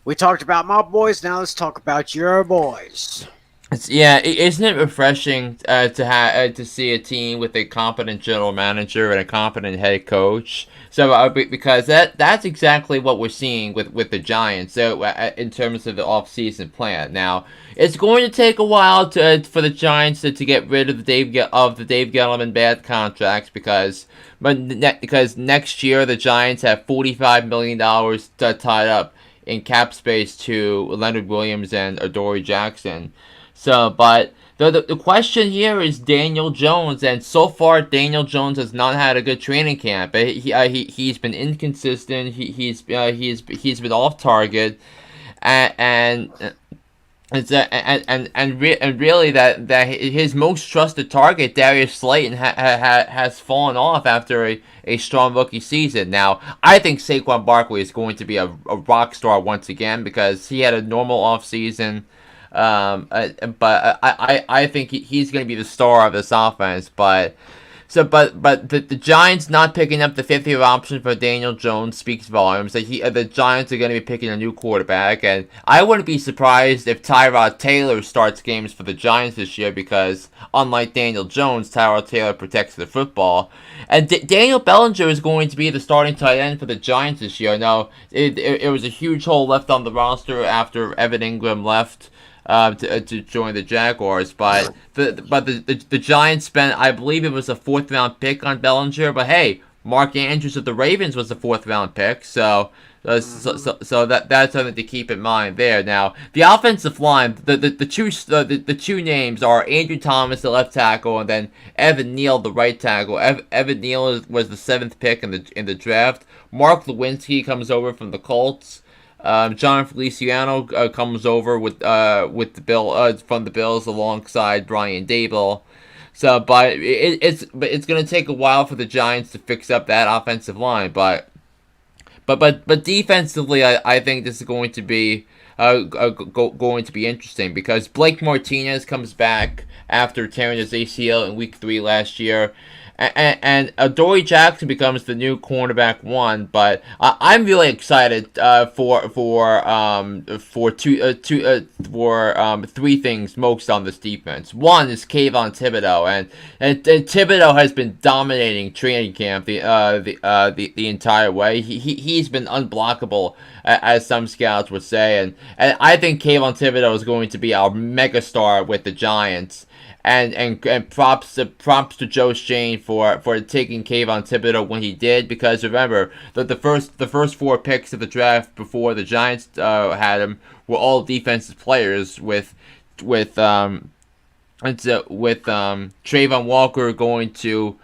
We talked about my boys. Now let's talk about your boys.
Isn't it refreshing to see a team with a competent general manager and a competent head coach? So because that's exactly what we're seeing with the Giants. So in terms of the offseason plan, now it's going to take a while for the Giants to get rid of the Dave Gettleman bad contracts because next year the Giants have $45 million tied up in cap space to Leonard Williams and Adoree Jackson. So, but the question here is Daniel Jones, and so far Daniel Jones has not had a good training camp. He's been inconsistent. He's been off target, and really that his most trusted target, Darius Slayton, has fallen off after a strong rookie season. Now, I think Saquon Barkley is going to be a rock star once again because he had a normal offseason. But I think he's going to be the star of this offense. But the Giants not picking up the 50th option for Daniel Jones speaks volumes. That the Giants are going to be picking a new quarterback, and I wouldn't be surprised if Tyrod Taylor starts games for the Giants this year because unlike Daniel Jones, Tyrod Taylor protects the football. And Daniel Bellinger is going to be the starting tight end for the Giants this year. Now, it was a huge hole left on the roster after Evan Ingram left. To join the Jaguars, but the Giants spent, I believe it was a 4th round pick on Bellinger, but hey, Mark Andrews of the Ravens was a 4th round pick, so that's something to keep in mind there. Now the offensive line, the two names are Andrew Thomas, the left tackle, and then Evan Neal, the right tackle. Evan Neal was the 7th pick in the draft. Mark Lewinsky comes over from the Colts. John Feliciano comes over with the from the Bills alongside Brian Daboll. So, but it's going to take a while for the Giants to fix up that offensive line. But defensively, I think this is going to be going to be interesting because Blake Martinez comes back after tearing his ACL in Week 3 last year. And Adoree Jackson becomes the new cornerback 1, but I'm really excited for 3 things most on this defense. One is Kayvon Thibodeau, and Thibodeau has been dominating training camp the entire way. He's been unblockable, as some scouts would say, and I think Kayvon Thibodeau is going to be our megastar with the Giants. And props to Joe Shane for taking Kayvon Thibodeau when he did, because remember the first 4 picks of the draft before the Giants had him were all defensive players with Trayvon Walker going to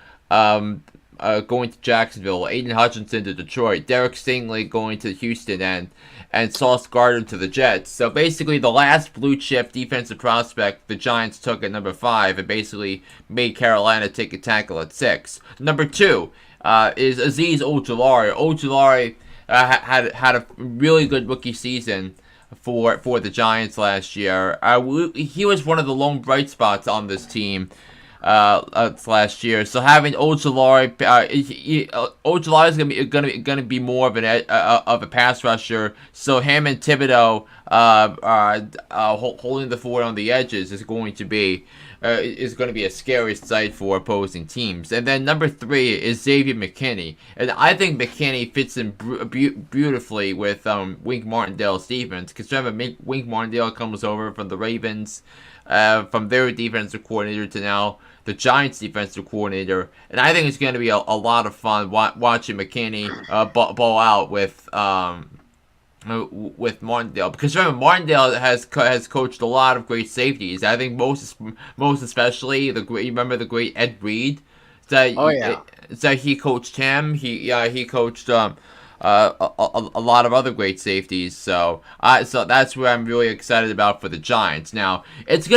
going to Jacksonville, Aiden Hutchinson to Detroit, Derek Stingley going to Houston, and Sauce Gardner to the Jets. So basically, the last blue chip defensive prospect the Giants took at number 5 and basically made Carolina take a tackle at 6. Number 2 is Azeez Ojulari. Ojulari had a really good rookie season for the Giants last year. He was one of the lone bright spots on this team last year. So having Ojulari, Ojulari is gonna be more of a pass rusher. So him and Thibodeau holding the fort on the edges is going to be a scary sight for opposing teams. And then number 3 is Xavier McKinney, and I think McKinney fits in beautifully with Wink Martindale's defense. Because remember, Wink Martindale comes over from the Ravens, from their defensive coordinator to now the Giants defensive coordinator, and I think it's going to be a lot of fun watching McKinney ball out with Martindale, because remember, Martindale has coached a lot of great safeties. I think most especially the great Ed Reed. So he coached him. He coached a lot of other great safeties. So that's where I'm really excited about for the Giants. Now it's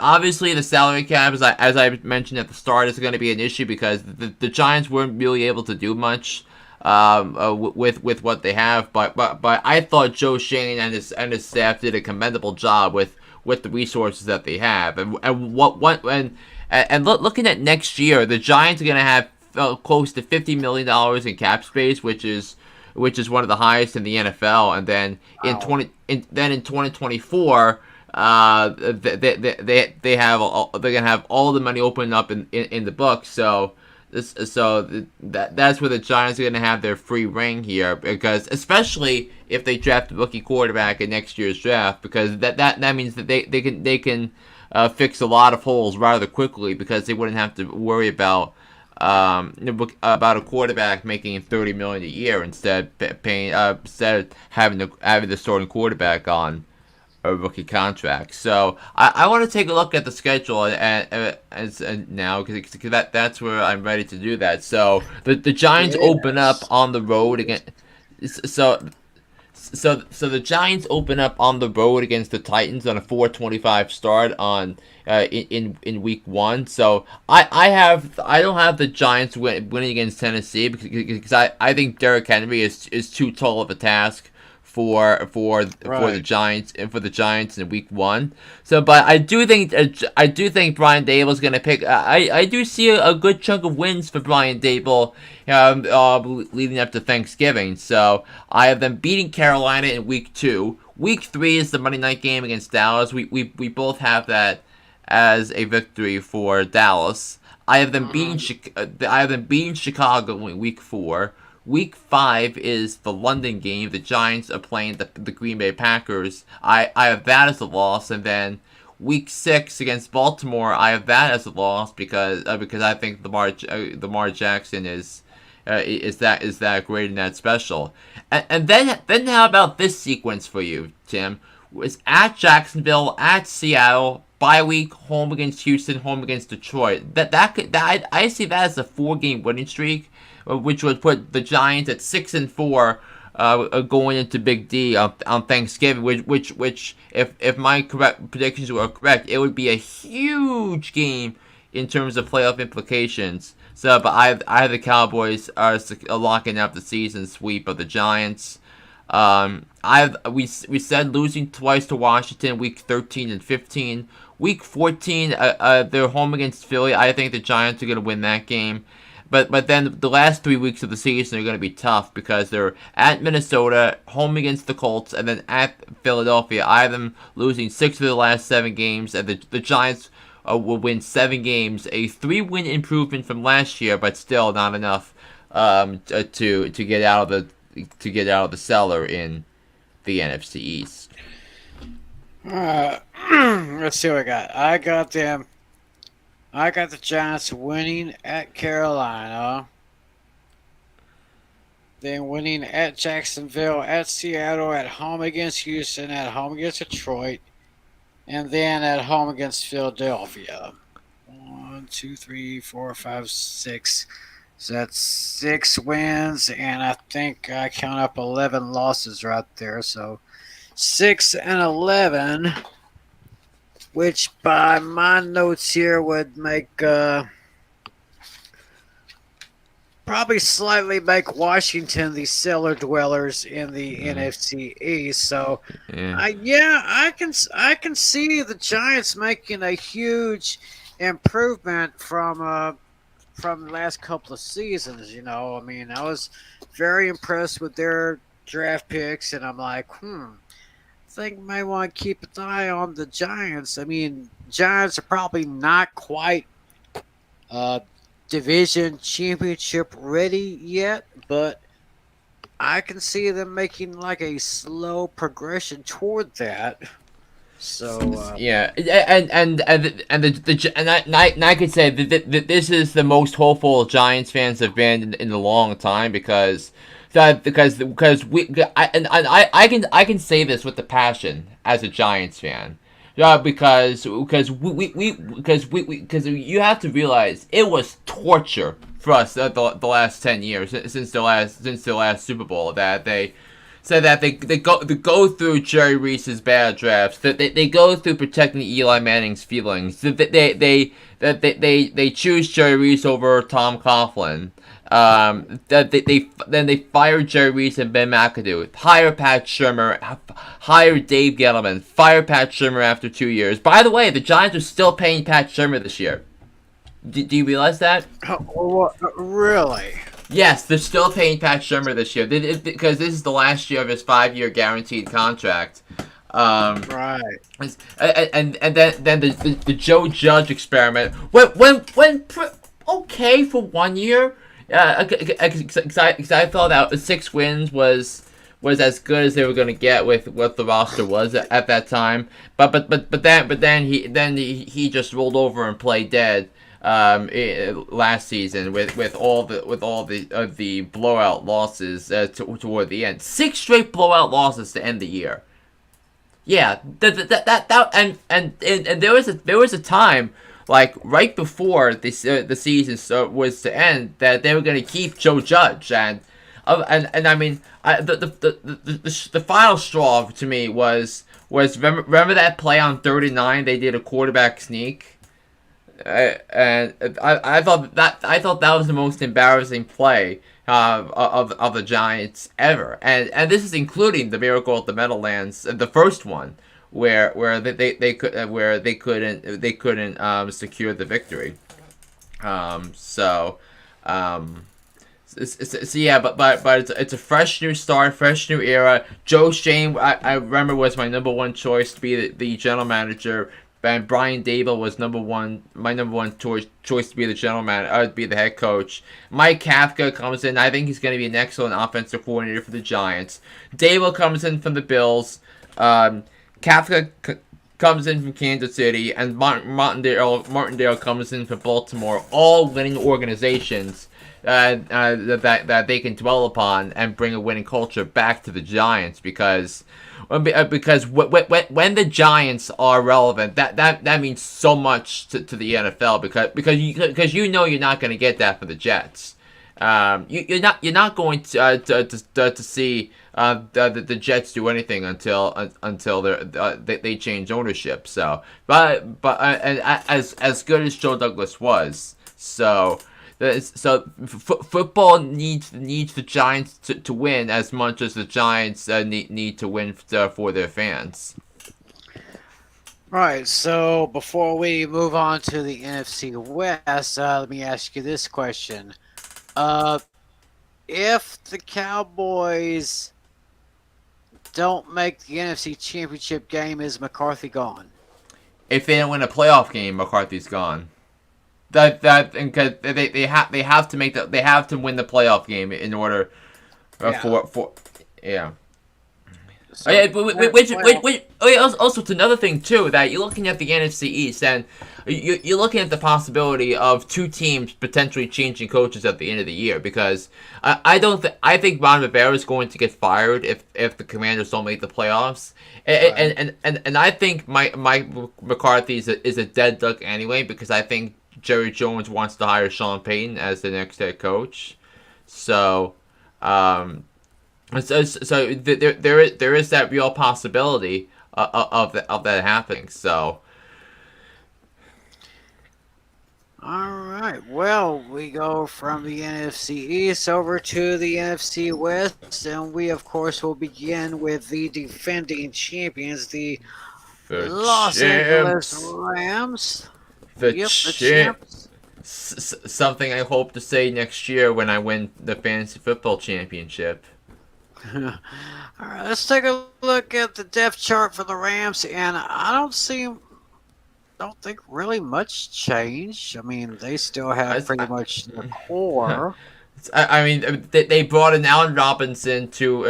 obviously the salary cap, as I mentioned at the start, is going to be an issue because the Giants weren't really able to do much with what they have, but I thought Joe Schoen and his staff did a commendable job with the resources that they have, and looking at next year, the Giants are going to have close to $50 million in cap space, which is one of the highest in the NFL, and then in 2024. They're gonna have all the money opened up in the books, so that's where the Giants are going to have their free ring here, because especially if they draft a rookie quarterback in next year's draft, because that means that they can fix a lot of holes rather quickly, because they wouldn't have to worry about a quarterback making $30 million a year instead of having the starting quarterback on a rookie contract. So I want to take a look at the schedule and now, because that's where I'm ready to do that. So the Giants open up on the road again. So the Giants open up on the road against the Titans on a 4:25 start on in week 1. So I don't have the Giants winning against Tennessee, because I think Derrick Henry is too tall of a task for the Giants in week 1. So, but I do think Brian Dable is going to pick. I do see a good chunk of wins for Brian Dable leading up to Thanksgiving. So I have them beating Carolina in week 2. Week 3 is the Monday night game against Dallas. We both have that as a victory for Dallas. I have them beating Chicago in week 4. Week 5 is the London game. The Giants are playing the Green Bay Packers. I have that as a loss, and then Week 6 against Baltimore, I have that as a loss because I think Lamar Jackson is that great and that special. And then how about this sequence for you, Tim? It's at Jacksonville, at Seattle, bye week, home against Houston, home against Detroit. I see that as a 4-game winning streak, which would put the Giants at 6-4 going into Big D on Thanksgiving. Which if my correct predictions were correct, it would be a huge game in terms of playoff implications. So, but I have the Cowboys are locking up the season sweep of the Giants. We said losing twice to Washington, week 13 and 15. Week 14, they're home against Philly. I think the Giants are going to win that game. But then the last 3 weeks of the season are going to be tough because they're at Minnesota, home against the Colts, and then at Philadelphia. I have them losing 6 of the last 7 games, and the Giants will win 7 games. A 3-win improvement from last year, but still not enough to get out of the cellar in the NFC East.
Let's see what I got. I got the Giants winning at Carolina, then winning at Jacksonville, at Seattle, at home against Houston, at home against Detroit, and then at home against Philadelphia. 1, 2, 3, 4, 5, 6. So that's 6 wins, and I think I count up 11 losses right there. So 6-11, which by my notes here would make probably slightly make Washington the cellar dwellers in the NFC East. So,
Yeah.
I can see the Giants making a huge improvement from the last couple of seasons. I mean, I was very impressed with their draft picks, and I'm like, I think may want to keep an eye on the Giants. I mean, Giants are probably not quite uh, division championship ready yet, but I can see them making like a slow progression toward that. So
Yeah, and I could say that this is the most hopeful Giants fans have been in a long time because I can say this with the passion as a Giants fan. Because you have to realize it was torture for us the last 10 years since the last Super Bowl that they said that they go through Jerry Reese's bad drafts, that they go through protecting Eli Manning's feelings, that they choose Jerry Reese over Tom Coughlin. That they fired Jerry Reese and Ben McAdoo, hire Pat Shurmur, hire Dave Gettleman, fire Pat Shurmur after 2 years. By the way, the Giants are still paying Pat Shurmur this year. Do you realize that?
really?
Yes, they're still paying Pat Shurmur this year because this is the last year of his 5-year guaranteed contract.
Right.
And then the Joe Judge experiment went okay for 1 year. Because I thought that 6 wins was as good as they were going to get with what the roster was at that time. But then he just rolled over and played dead last season with all the blowout losses toward the end. 6 straight blowout losses to end the year. Yeah, and there was a time, like right before the season was to end, that they were going to keep Joe Judge, and I mean the final straw to me was remember that play on 39 they did a quarterback sneak. And I thought that was the most embarrassing play of the Giants ever, and this is including the Miracle at the Meadowlands, the first one where they couldn't secure the victory. So yeah, but it's a fresh new start, fresh new era. Joe Shane, I remember, was my number one choice to be the general manager. And Brian Dable was my number one choice to be the general manager, be the head coach. Mike Kafka comes in. I think he's going to be an excellent offensive coordinator for the Giants. Dable comes in from the Bills. Kafka comes in from Kansas City, and Martindale comes in from Baltimore. All winning organizations that they can dwell upon and bring a winning culture back to the Giants because when the Giants are relevant, that means so much to the NFL because you know you're not going to get that for the Jets. You're not going to see the Jets do anything until they change ownership. So, but and as good as Joe Douglas was, football needs the Giants to win as much as the Giants need to win for their fans.
Right. So before we move on to the NFC West, let me ask you this question: if the Cowboys don't make the NFC Championship game, is McCarthy gone?
If they don't win a playoff game, McCarthy's gone. Because they have to win the playoff game in order for yeah.
So,
Also, it's another thing too that you're looking at the NFC East and you're looking at the possibility of 2 teams potentially changing coaches at the end of the year because I think Ron Rivera is going to get fired if the Commanders don't make the playoffs, and I think Mike McCarthy is a dead duck anyway because I think Jerry Jones wants to hire Sean Payton as the next head coach. So, there is that real possibility of that happening. So.
All right. Well, we go from the NFC East over to the NFC West, and we, of course, will begin with the defending champions, the Los Angeles Rams.
The
champs.
Something I hope to say next year when I win the fantasy football championship.
All right, let's take a look at the depth chart for the Rams, and I don't think really much change. I mean, they still have pretty much the core.
I mean, they brought in Allen Robinson to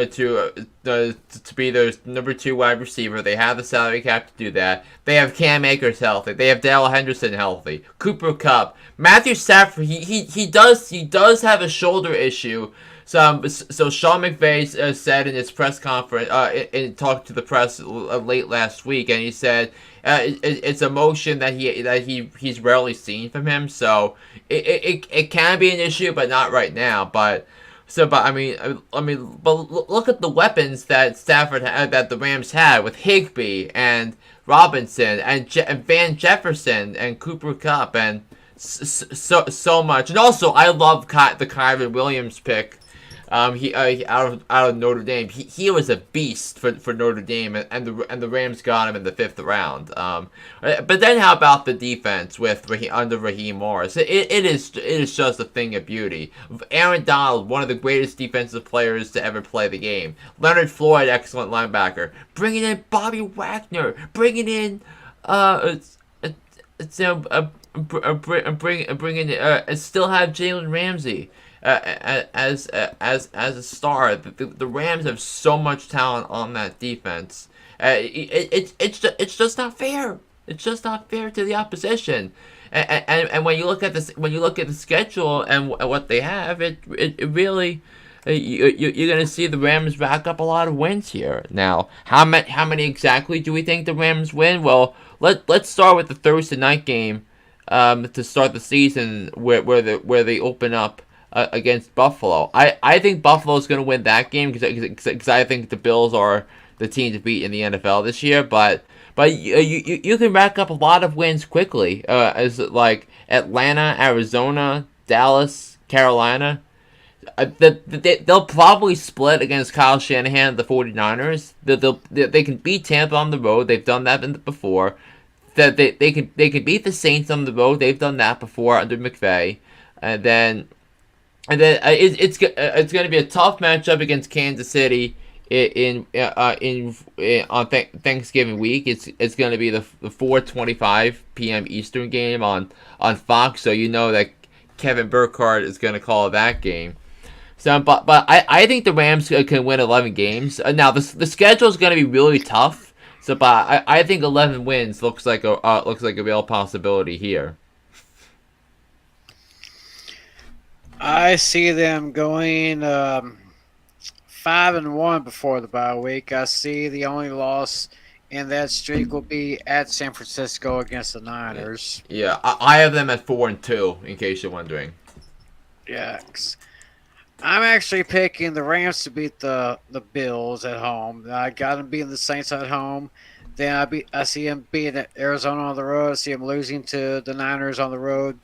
be their number 2 wide receiver. They have the salary cap to do that. They have Cam Akers healthy. They have Darrell Henderson healthy. Cooper Kupp, Matthew Stafford. He does have a shoulder issue. So Sean McVay said in his press conference, and talked to the press late last week, and he said it's a motion that he's rarely seen from him. So it can be an issue, but not right now. But look at the weapons that that the Rams had with Higbee and Robinson and Van Jefferson and Cooper Kupp and so much. And also, I love the Kyren Williams pick. He out of Notre Dame. He was a beast for Notre Dame, and the Rams got him in the 5th round. But then how about the defense under Raheem Morris? It is just a thing of beauty. Aaron Donald, one of the greatest defensive players to ever play the game. Leonard Floyd, excellent linebacker. Bringing in Bobby Wagner. Bringing in still have Jalen Ramsey. As a star, the Rams have so much talent on that defense. It's just not fair. It's just not fair to the opposition. And when you look at the schedule and what they have, it really you're gonna see the Rams rack up a lot of wins here. Now, how many exactly do we think the Rams win? Well, let's start with the Thursday night game to start the season where they open up against Buffalo. I think Buffalo's going to win that game because I think the Bills are the team to beat in the NFL this year. But you can rack up a lot of wins quickly, as like Atlanta, Arizona, Dallas, Carolina. They'll probably split against Kyle Shanahan and the 49ers. They can beat Tampa on the road. They've done that before. That they can beat the Saints on the road. They've done that before under McVay. And then it's going to be a tough matchup against Kansas City on Thanksgiving week. It's going to be the 4:25 p.m. Eastern game on Fox. So you know that Kevin Burkhardt is going to call that game. So, but I think the Rams can win 11 games. Now the schedule is going to be really tough. So, but I think 11 wins looks like a real possibility here.
I see them going 5-1 before the bye week. I see the only loss in that streak will be at San Francisco against the Niners.
Yeah, I have them at 4-2. In case you're wondering.
Yeah, I'm actually picking the Rams to beat the Bills at home. I got them beating the Saints at home. Then I see them beating Arizona on the road. I see them losing to the Niners on the road.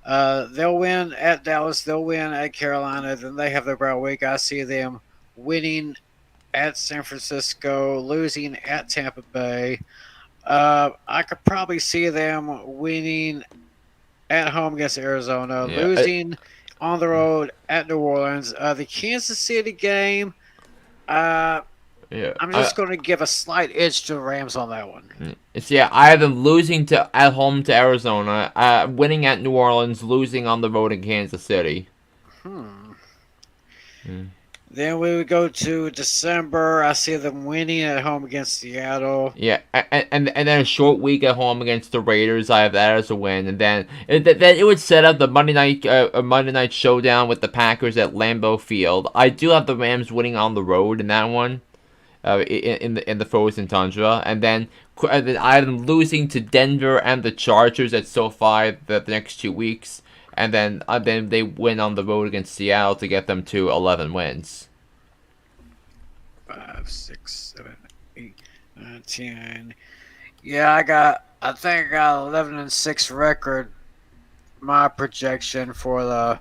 They'll win at Dallas. They'll win at Carolina. Then they have their bye week. I see them winning at San Francisco, losing at Tampa Bay. I could probably see them winning at home against Arizona, losing on the road at New Orleans. The Kansas City game, I'm just going to give a slight edge to the Rams on that one.
I have them losing at home to Arizona, winning at New Orleans, losing on the road in Kansas City.
Then we would go to December. I see them winning at home against Seattle.
Yeah, and then a short week at home against the Raiders. I have that as a win, and then it would set up the Monday night showdown with the Packers at Lambeau Field. I do have the Rams winning on the road in that one. in the frozen tundra, and then I have them losing to Denver and the Chargers at SoFi the next 2 weeks, and then they win on the road against Seattle to get them to 11 wins.
5, 6, 7, 8, 9, 10. Yeah, I think I got 11-6 record. My projection for the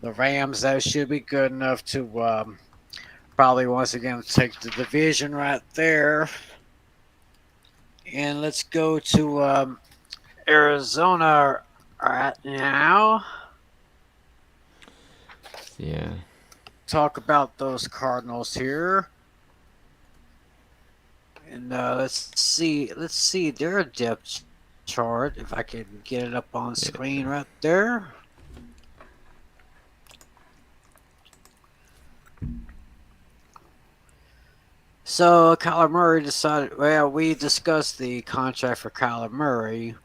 Rams, that should be good enough to probably once again take the division right there. And let's go to Arizona right now.
Yeah.
Talk about those Cardinals here. And let's see their depth chart if I can get it up on screen right there. So Kyler Murray decided. Well, we discussed the contract for Kyler Murray,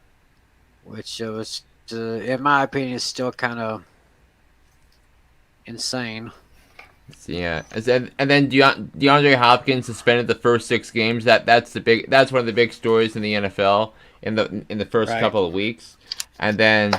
which was, in my opinion, is still kind of insane.
Yeah, and then DeAndre Hopkins suspended the first 6 games. That's one of the big stories in the NFL in the first
Right.
couple of weeks, and then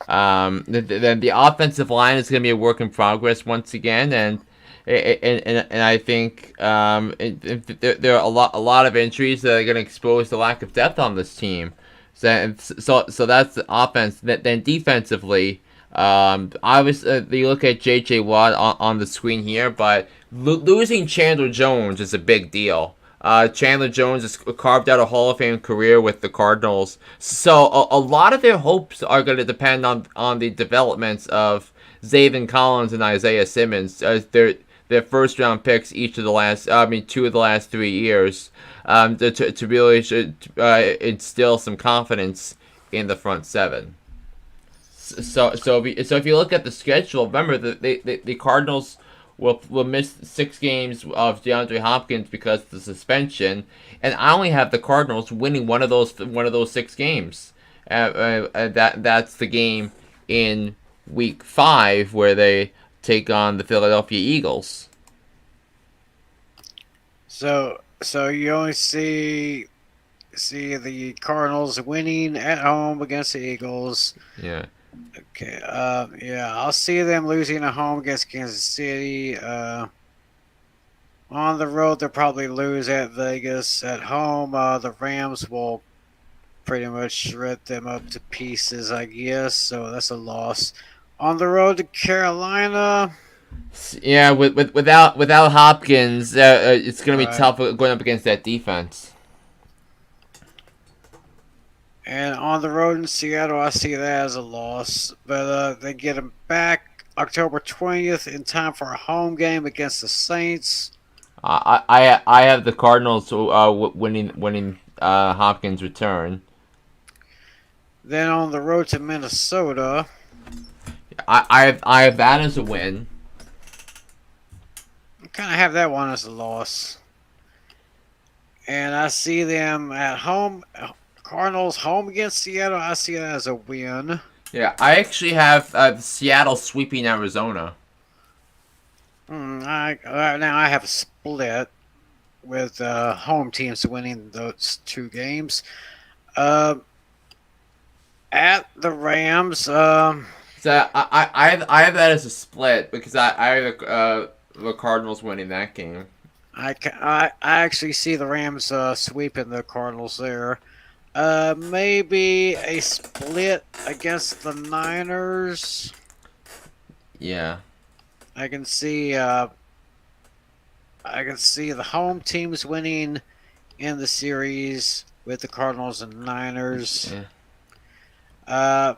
then the offensive line is going to be a work in progress once again, and I think there are a lot of injuries that are going to expose the lack of depth on this team. So that's the offense. Then defensively. Obviously, you look at J.J. Watt on the screen here, but losing Chandler Jones is a big deal. Chandler Jones has carved out a Hall of Fame career with the Cardinals, so a lot of their hopes are going to depend on the developments of Zaven Collins and Isaiah Simmons as their first round picks two of the last 3 years, to really instill some confidence in the front seven. So if you look at the schedule, remember the Cardinals will miss 6 games of DeAndre Hopkins because of the suspension, and I only have the Cardinals winning one of those 6 games. That's the game in Week 5 where they take on the Philadelphia Eagles.
So you only see the Cardinals winning at home against the Eagles.
Yeah.
Okay. Yeah, I'll see them losing at home against Kansas City. On the road, they'll probably lose at Vegas. At home, the Rams will pretty much shred them up to pieces, I guess. So that's a loss. On the road to Carolina.
Yeah, without Hopkins, it's gonna be
Right.
tough going up against that defense.
And on the road in Seattle, I see that as a loss. But they get them back October 20th in time for a home game against the Saints.
I have the Cardinals winning Hopkins' return.
Then on the road to Minnesota.
I have that as a win.
I kind of have that one as a loss. And I see them at home. Cardinals home against Seattle. I see that as a win.
Yeah, I actually have Seattle sweeping Arizona.
Now I have a split with home teams winning those 2 games. At the Rams.
So I have that as a split because I have the Cardinals winning that game.
I actually see the Rams sweeping the Cardinals there. Maybe a split against the Niners.
Yeah.
I can see the home teams winning in the series with the Cardinals and Niners.
Yeah.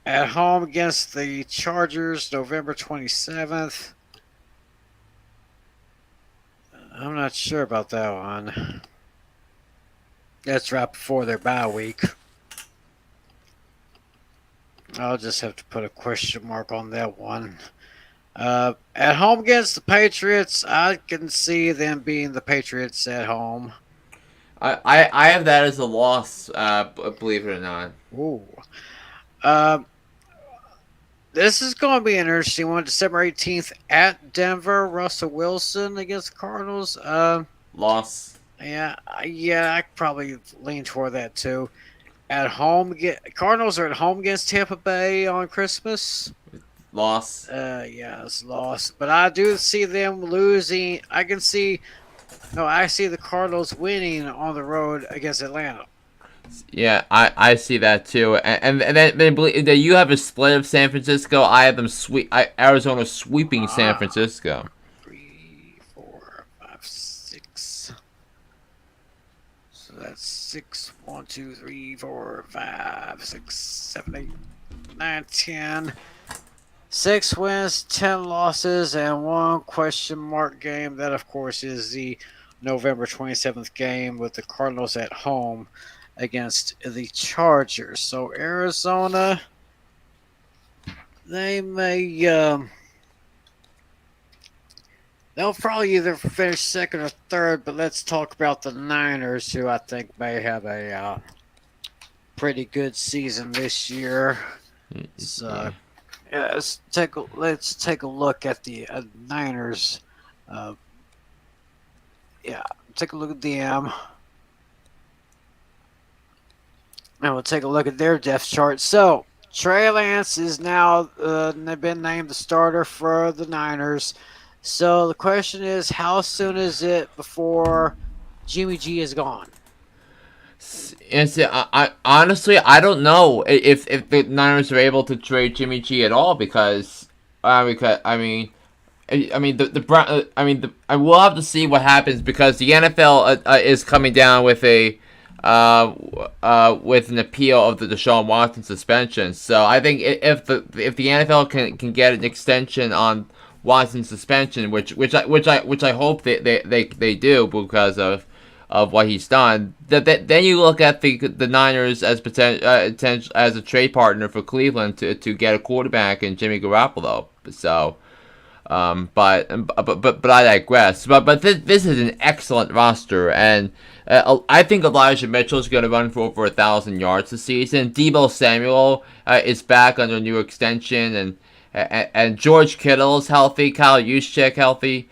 At home against the Chargers, November 27th. I'm not sure about that one. That's right before their bye week. I'll just have to put a question mark on that one. At home against the Patriots, I can see them being the Patriots at home.
I have that as a loss, believe it or not.
Ooh. This is going to be an interesting one. December 18th at Denver, Russell Wilson against the Cardinals.
Loss.
Yeah, I probably lean toward that too. At home, Cardinals are at home against Tampa Bay on Christmas.
Loss.
Yeah, it's lost, but I do see them losing. I can see no, I see the Cardinals winning on the road against Atlanta.
Yeah, I see that too. Then you have a split of San Francisco. I have them Arizona sweeping San
Ah,
Francisco.
3, 4, 5, 6. So that's 6, 1, 2, 3, 4, 5, 6, 7, 8, 9, 10. 6 wins, 10 losses, and 1 question mark game. That, of course, is the November 27th game with the Cardinals at home against the Chargers. So Arizona, they may they'll probably either finish second or third. But let's talk about the Niners, who I think may have a pretty good season this year. So yeah, let's take a look at the Niners. Uh, yeah, take a look at them. And we'll take a look at their depth chart. So, Trey Lance is now been named the starter for the Niners. So, the question is, how soon is it before Jimmy G is gone?
And see, I honestly I don't know if the Niners are able to trade Jimmy G at all because I mean I will have to see what happens because the NFL is coming down with a with an appeal of the Deshaun Watson suspension. So I think if the NFL can get an extension on Watson's suspension, which I hope they do because of what he's done, then you look at the Niners as as a trade partner for Cleveland to get a quarterback in Jimmy Garoppolo. So. But I digress. But this is an excellent roster, and I think Elijah Mitchell is going to run for over 1,000 yards this season. Deebo Samuel is back under a new extension, and George Kittle is healthy. Kyle Juszczyk healthy.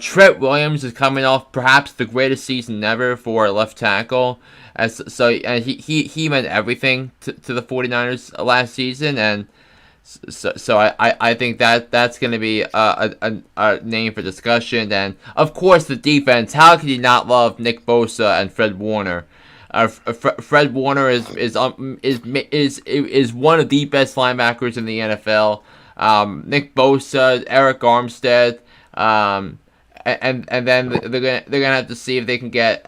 Trent Williams is coming off perhaps the greatest season ever for left tackle. And he meant everything to the 49ers last season, and so I think that's going to be a name for discussion. And of course the defense. How could you not love Nick Bosa and Fred Warner? Fred Warner is one of the best linebackers in the NFL. Nick Bosa, Eric Armstead, and then they're gonna have to see if they can get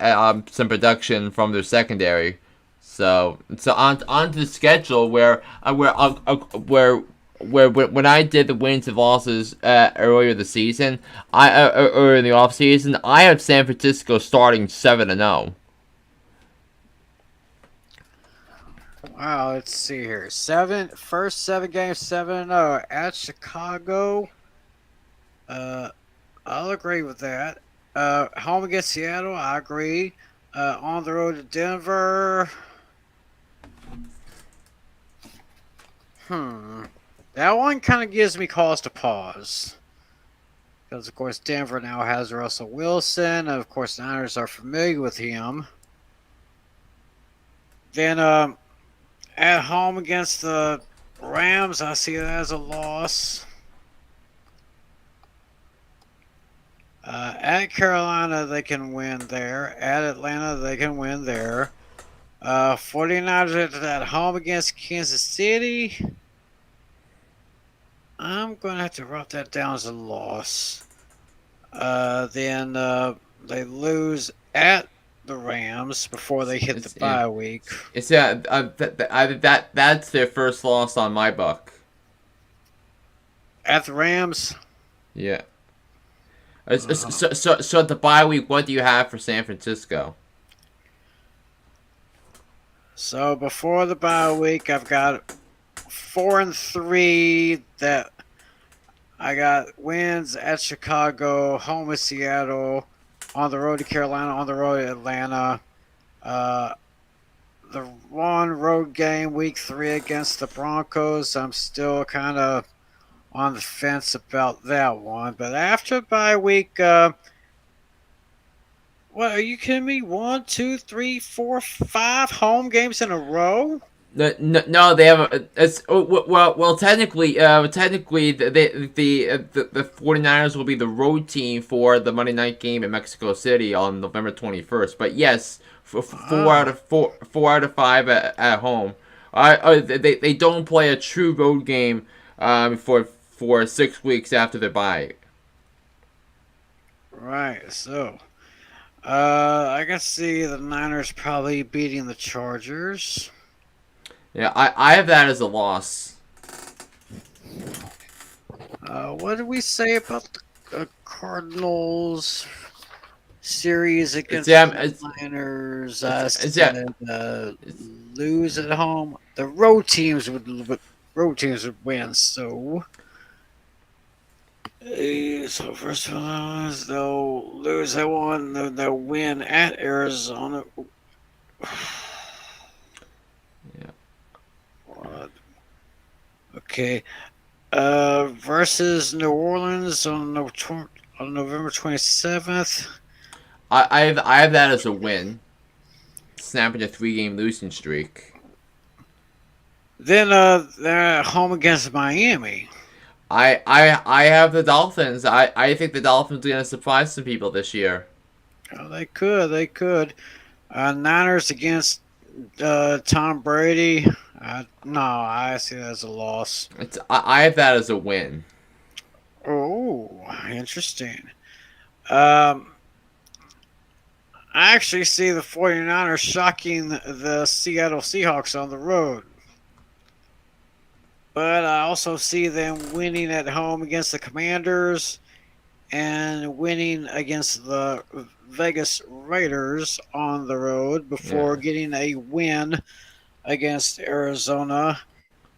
some production from their secondary. So on to the schedule where when I did the wins and losses earlier this season, earlier in the off season, I have San Francisco starting 7-0.
Wow, let's see here. First 7 games, 7-0 at Chicago. I'll agree with that. Home against Seattle, I agree. On the road to Denver. That one kind of gives me cause to pause. Because, of course, Denver now has Russell Wilson. Of course, the Niners are familiar with him. Then, at home against the Rams, I see that as a loss. At Carolina, they can win there. At Atlanta, they can win there. 49ers at home against Kansas City. I'm going to have to write that down as a loss. Then they lose at the Rams before they hit the bye week.
That's their first loss on my book.
At the Rams?
Yeah. So at the bye week, what do you have for San Francisco?
So before the bye week, I've got 4-3 that I got wins at Chicago, home with Seattle, on the road to Carolina, on the road to Atlanta. The one road game, week 3 against the Broncos, I'm still kind of on the fence about that one. But after bye week, What, are you kidding me? 1, 2, 3, 4, 5 home games in a row?
No, they have it's well technically the 49ers will be the road team for the Monday night game in Mexico City on November 21st. But yes, four out
Ah,
of four out of five at home. They don't play a true road game for 6 weeks after their bye.
right. So, I can see the Niners probably beating the Chargers.
Yeah, I have that as a loss.
What did we say about the Cardinals series
It's
against
yeah,
the Niners? I
it's yeah.
said
It's,
lose at home. The road teams would win. So first one is they'll lose that one. Then they'll win at Arizona.
yeah.
What? Okay. Versus New Orleans on November 27th.
I have that as a win, snapping a 3 game losing streak.
Then they're at home against Miami.
I have the Dolphins. I think the Dolphins are gonna surprise some people this year.
Oh, they could. They could. Niners against Tom Brady. No, I see that as a loss.
I have that as a win.
Oh, interesting. Um, I actually see the 49ers shocking the Seattle Seahawks on the road. But I also see them winning at home against the Commanders and winning against the Vegas Raiders on the road before
Yeah,
getting a win against Arizona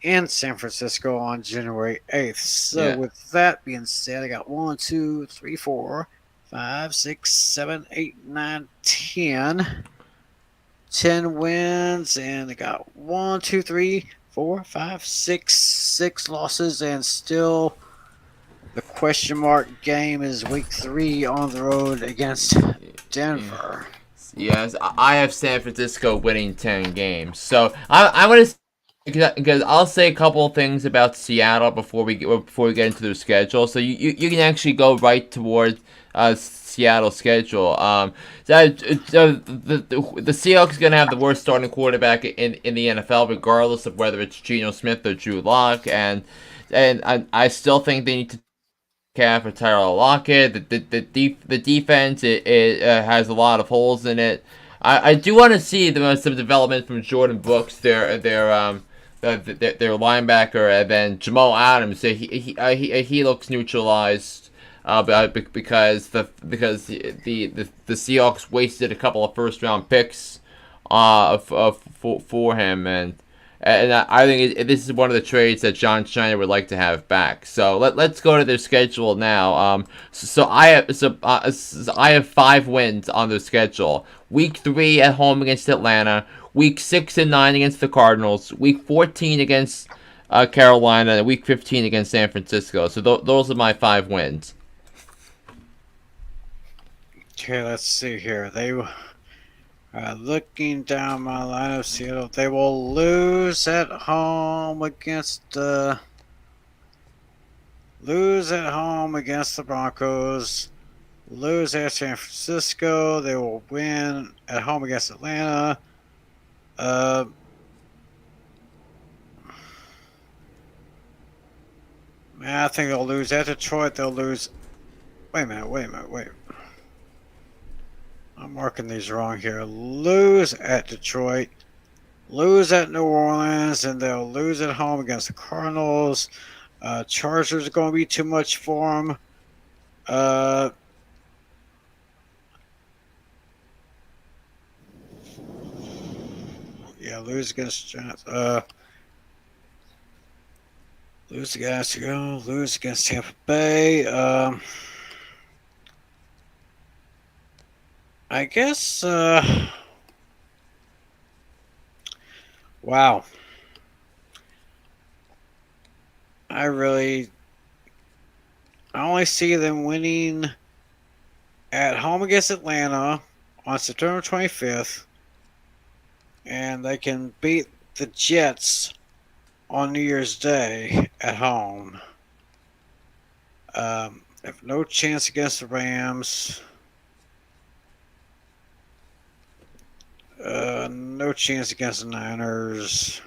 and San Francisco on January 8th. So,
yeah,
with that being said, I got 1, 2, 3, 4, 5, 6, 7, 8, 9, 10. 10 wins, and I got 1, 2, 3, 4, 5, 6 losses, and still the question mark game is week 3 on the road against
yeah.
Denver.
Yes, I have San Francisco winning 10 games. So I'm gonna because I'll say a couple of things about Seattle before we get into their schedule. So you can actually go right towards Seattle's schedule. The Seahawks are gonna have the worst starting quarterback in the NFL, regardless of whether it's Geno Smith or Drew Lock, and I still think they need to for Tyler Lockett. The defense it has a lot of holes in it. I do want to see some development from Jordan Brooks, their linebacker, and then Jamal Adams. He looks neutralized. Because the Seahawks wasted a couple of first round picks, for him, and I think this is one of the trades that John Schneider would like to have back. So let's go to their schedule now. I have 5 wins on their schedule. Week 3 at home against Atlanta. Week 6 and 9 against the Cardinals. Week 14 against Carolina, and Week 15 against San Francisco. So those are my 5 wins.
Okay, let's see here. Looking down my lineup, Seattle, they will lose at home against the Broncos. Lose at San Francisco. They will win at home against Atlanta. Uh, Man, I think they'll lose at Detroit. They'll lose. Wait a minute. Wait. I'm marking these wrong here. Lose at Detroit. Lose at New Orleans, and they'll lose at home against the Cardinals. Chargers are going to be too much for them. Yeah, lose against Giants. Lose against lose against Tampa Bay. I guess. Wow. I only see them winning at home against Atlanta, on September 25th, and they can beat the Jets on New Year's Day at home. Have no chance against the Rams. No chance against the Niners.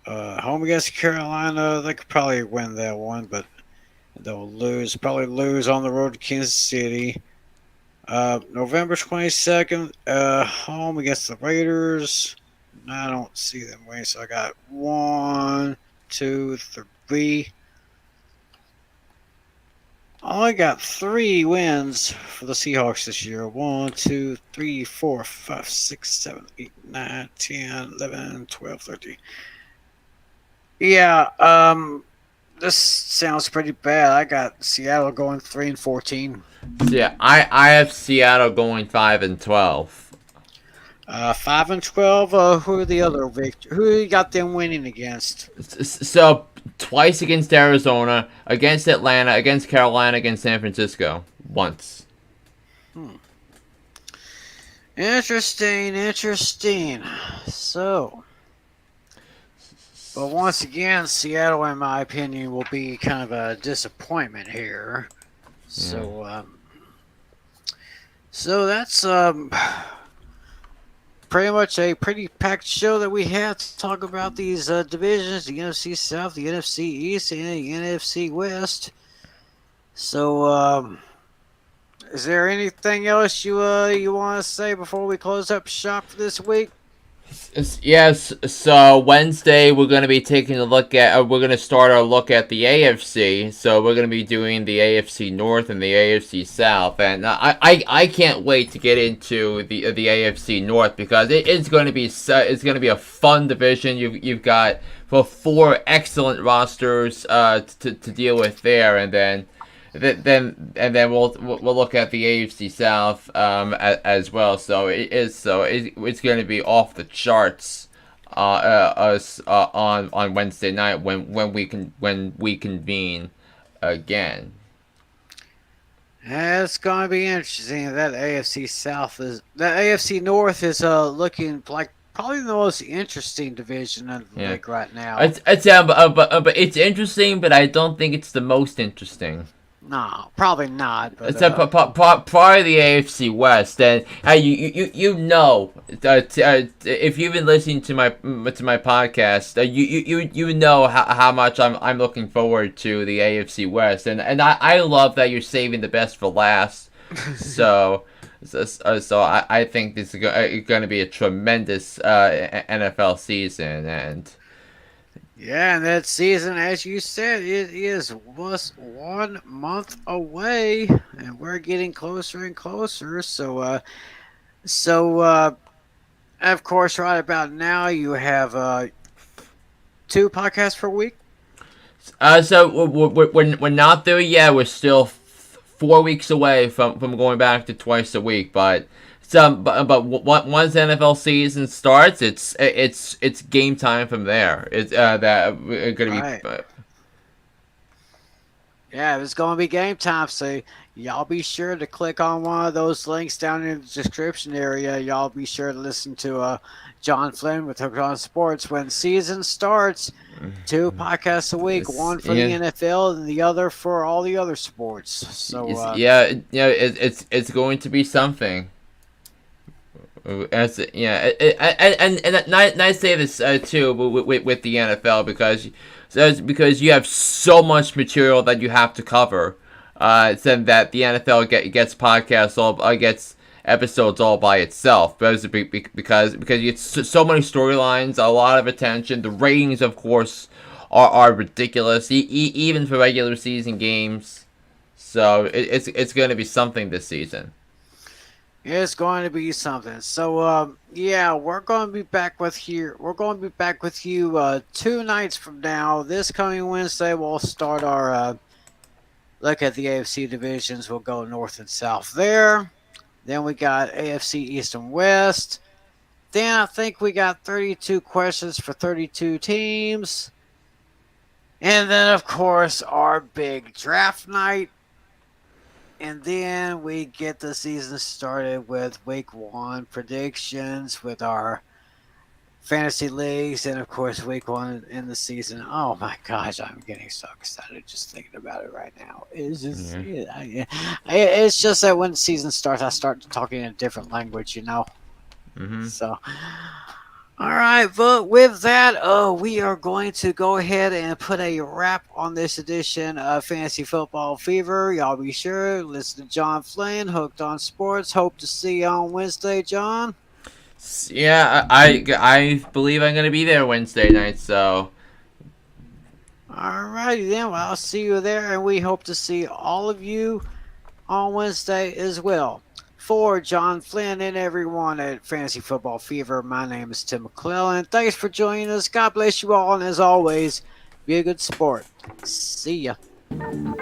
Home against Carolina, they could probably win that one, but they'll lose. Probably lose on the road to Kansas City. November 22nd, home against the Raiders. I don't see them winning, so I got 1, 2, 3. I only got 3 wins for the Seahawks this year. 1, 2, 3, 4, 5, 6, 7, 8, 9, 10, 11, 12, 13. Yeah, this sounds pretty bad. I got Seattle going 3-14.
So yeah, I have Seattle going 5-12.
5-12. Who are the other Who you got them winning against?
So twice against Arizona, against Atlanta, against Carolina, against San Francisco. Once.
Interesting. So, but once again, Seattle, in my opinion, will be kind of a disappointment here. So, so that's pretty much a pretty packed show that we have to talk about these divisions: the NFC South, the NFC East, and the NFC West. So, is there anything else you want to say before we close up shop for this week?
Yes, so Wednesday we're going to be taking a look at, we're going to start our look at the AFC. So we're going to be doing the AFC North and the AFC South, and I can't wait to get into the AFC North because it's going to be a fun division. You've got 4 excellent rosters to deal with there, and then we'll look at the AFC South as well. So it's going to be off the charts on Wednesday night when we convene again.
It's going to be interesting. That AFC North is looking like probably the most interesting division of the league right now.
But it's interesting, but I don't think it's the most interesting.
No, probably not. But,
It's part of the AFC West, and you know, if you've been listening to my podcast, you know how much I'm looking forward to the AFC West, and I love that you're saving the best for last. So I think this is going to be a tremendous NFL season, and.
Yeah, and that season, as you said, it is was 1 month away, and we're getting closer and closer. So, of course, right about now, you have 2 podcasts per week.
So we're not there yet. We're still 4 weeks away from going back to twice a week, but. But once the NFL season starts, it's game time from there. It's that we're gonna be.
Right. Yeah, it's going to be game time. So y'all be sure to click on one of those links down in the description area. Y'all be sure to listen to John Flynn with Hooked on Sports when season starts. 2 podcasts a week, one for the NFL and the other for all the other sports. So
it's going to be something. And I say this too with the NFL because you have so much material that you have to cover. So that the NFL gets podcasts gets episodes all by itself because it's so many storylines, a lot of attention. The ratings, of course, are ridiculous, even for regular season games. So it's going to be something this season.
It's going to be something. So, we're going to be back with you. We're going to be back with you 2 nights from now. This coming Wednesday, we'll start our look at the AFC divisions. We'll go north and south there. Then we got AFC East and West. Then I think we got 32 questions for 32 teams. And then, of course, our big draft night. And then we get the season started with week 1 predictions with our fantasy leagues, and of course, week 1 in the season. Oh my gosh, I'm getting so excited just thinking about it right now. It's just,
Yeah.
it's just that when the season starts, I start talking in a different language, you know.
Mm-hmm.
So, all right, but with that, we are going to go ahead and put a wrap on this edition of Fantasy Football Fever. Y'all be sure listen to John Flynn, Hooked on Sports. Hope to see you on Wednesday, John.
Yeah, I believe I'm gonna be there Wednesday night. So
All righty then. Well, I'll see you there, and we hope to see all of you on Wednesday as well. For John Flynn and everyone at Fantasy Football Fever, my name is Tim McClellan. Thanks for joining us. God bless you all, and as always, be a good sport. See ya.
15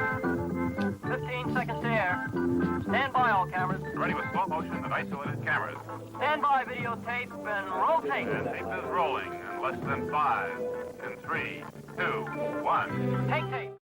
seconds to air. Stand by, all cameras.
Ready with slow motion and isolated cameras.
Stand by, videotape, and rotate.
And tape is rolling in less than 5, in 3, 2, 1.
Take tape.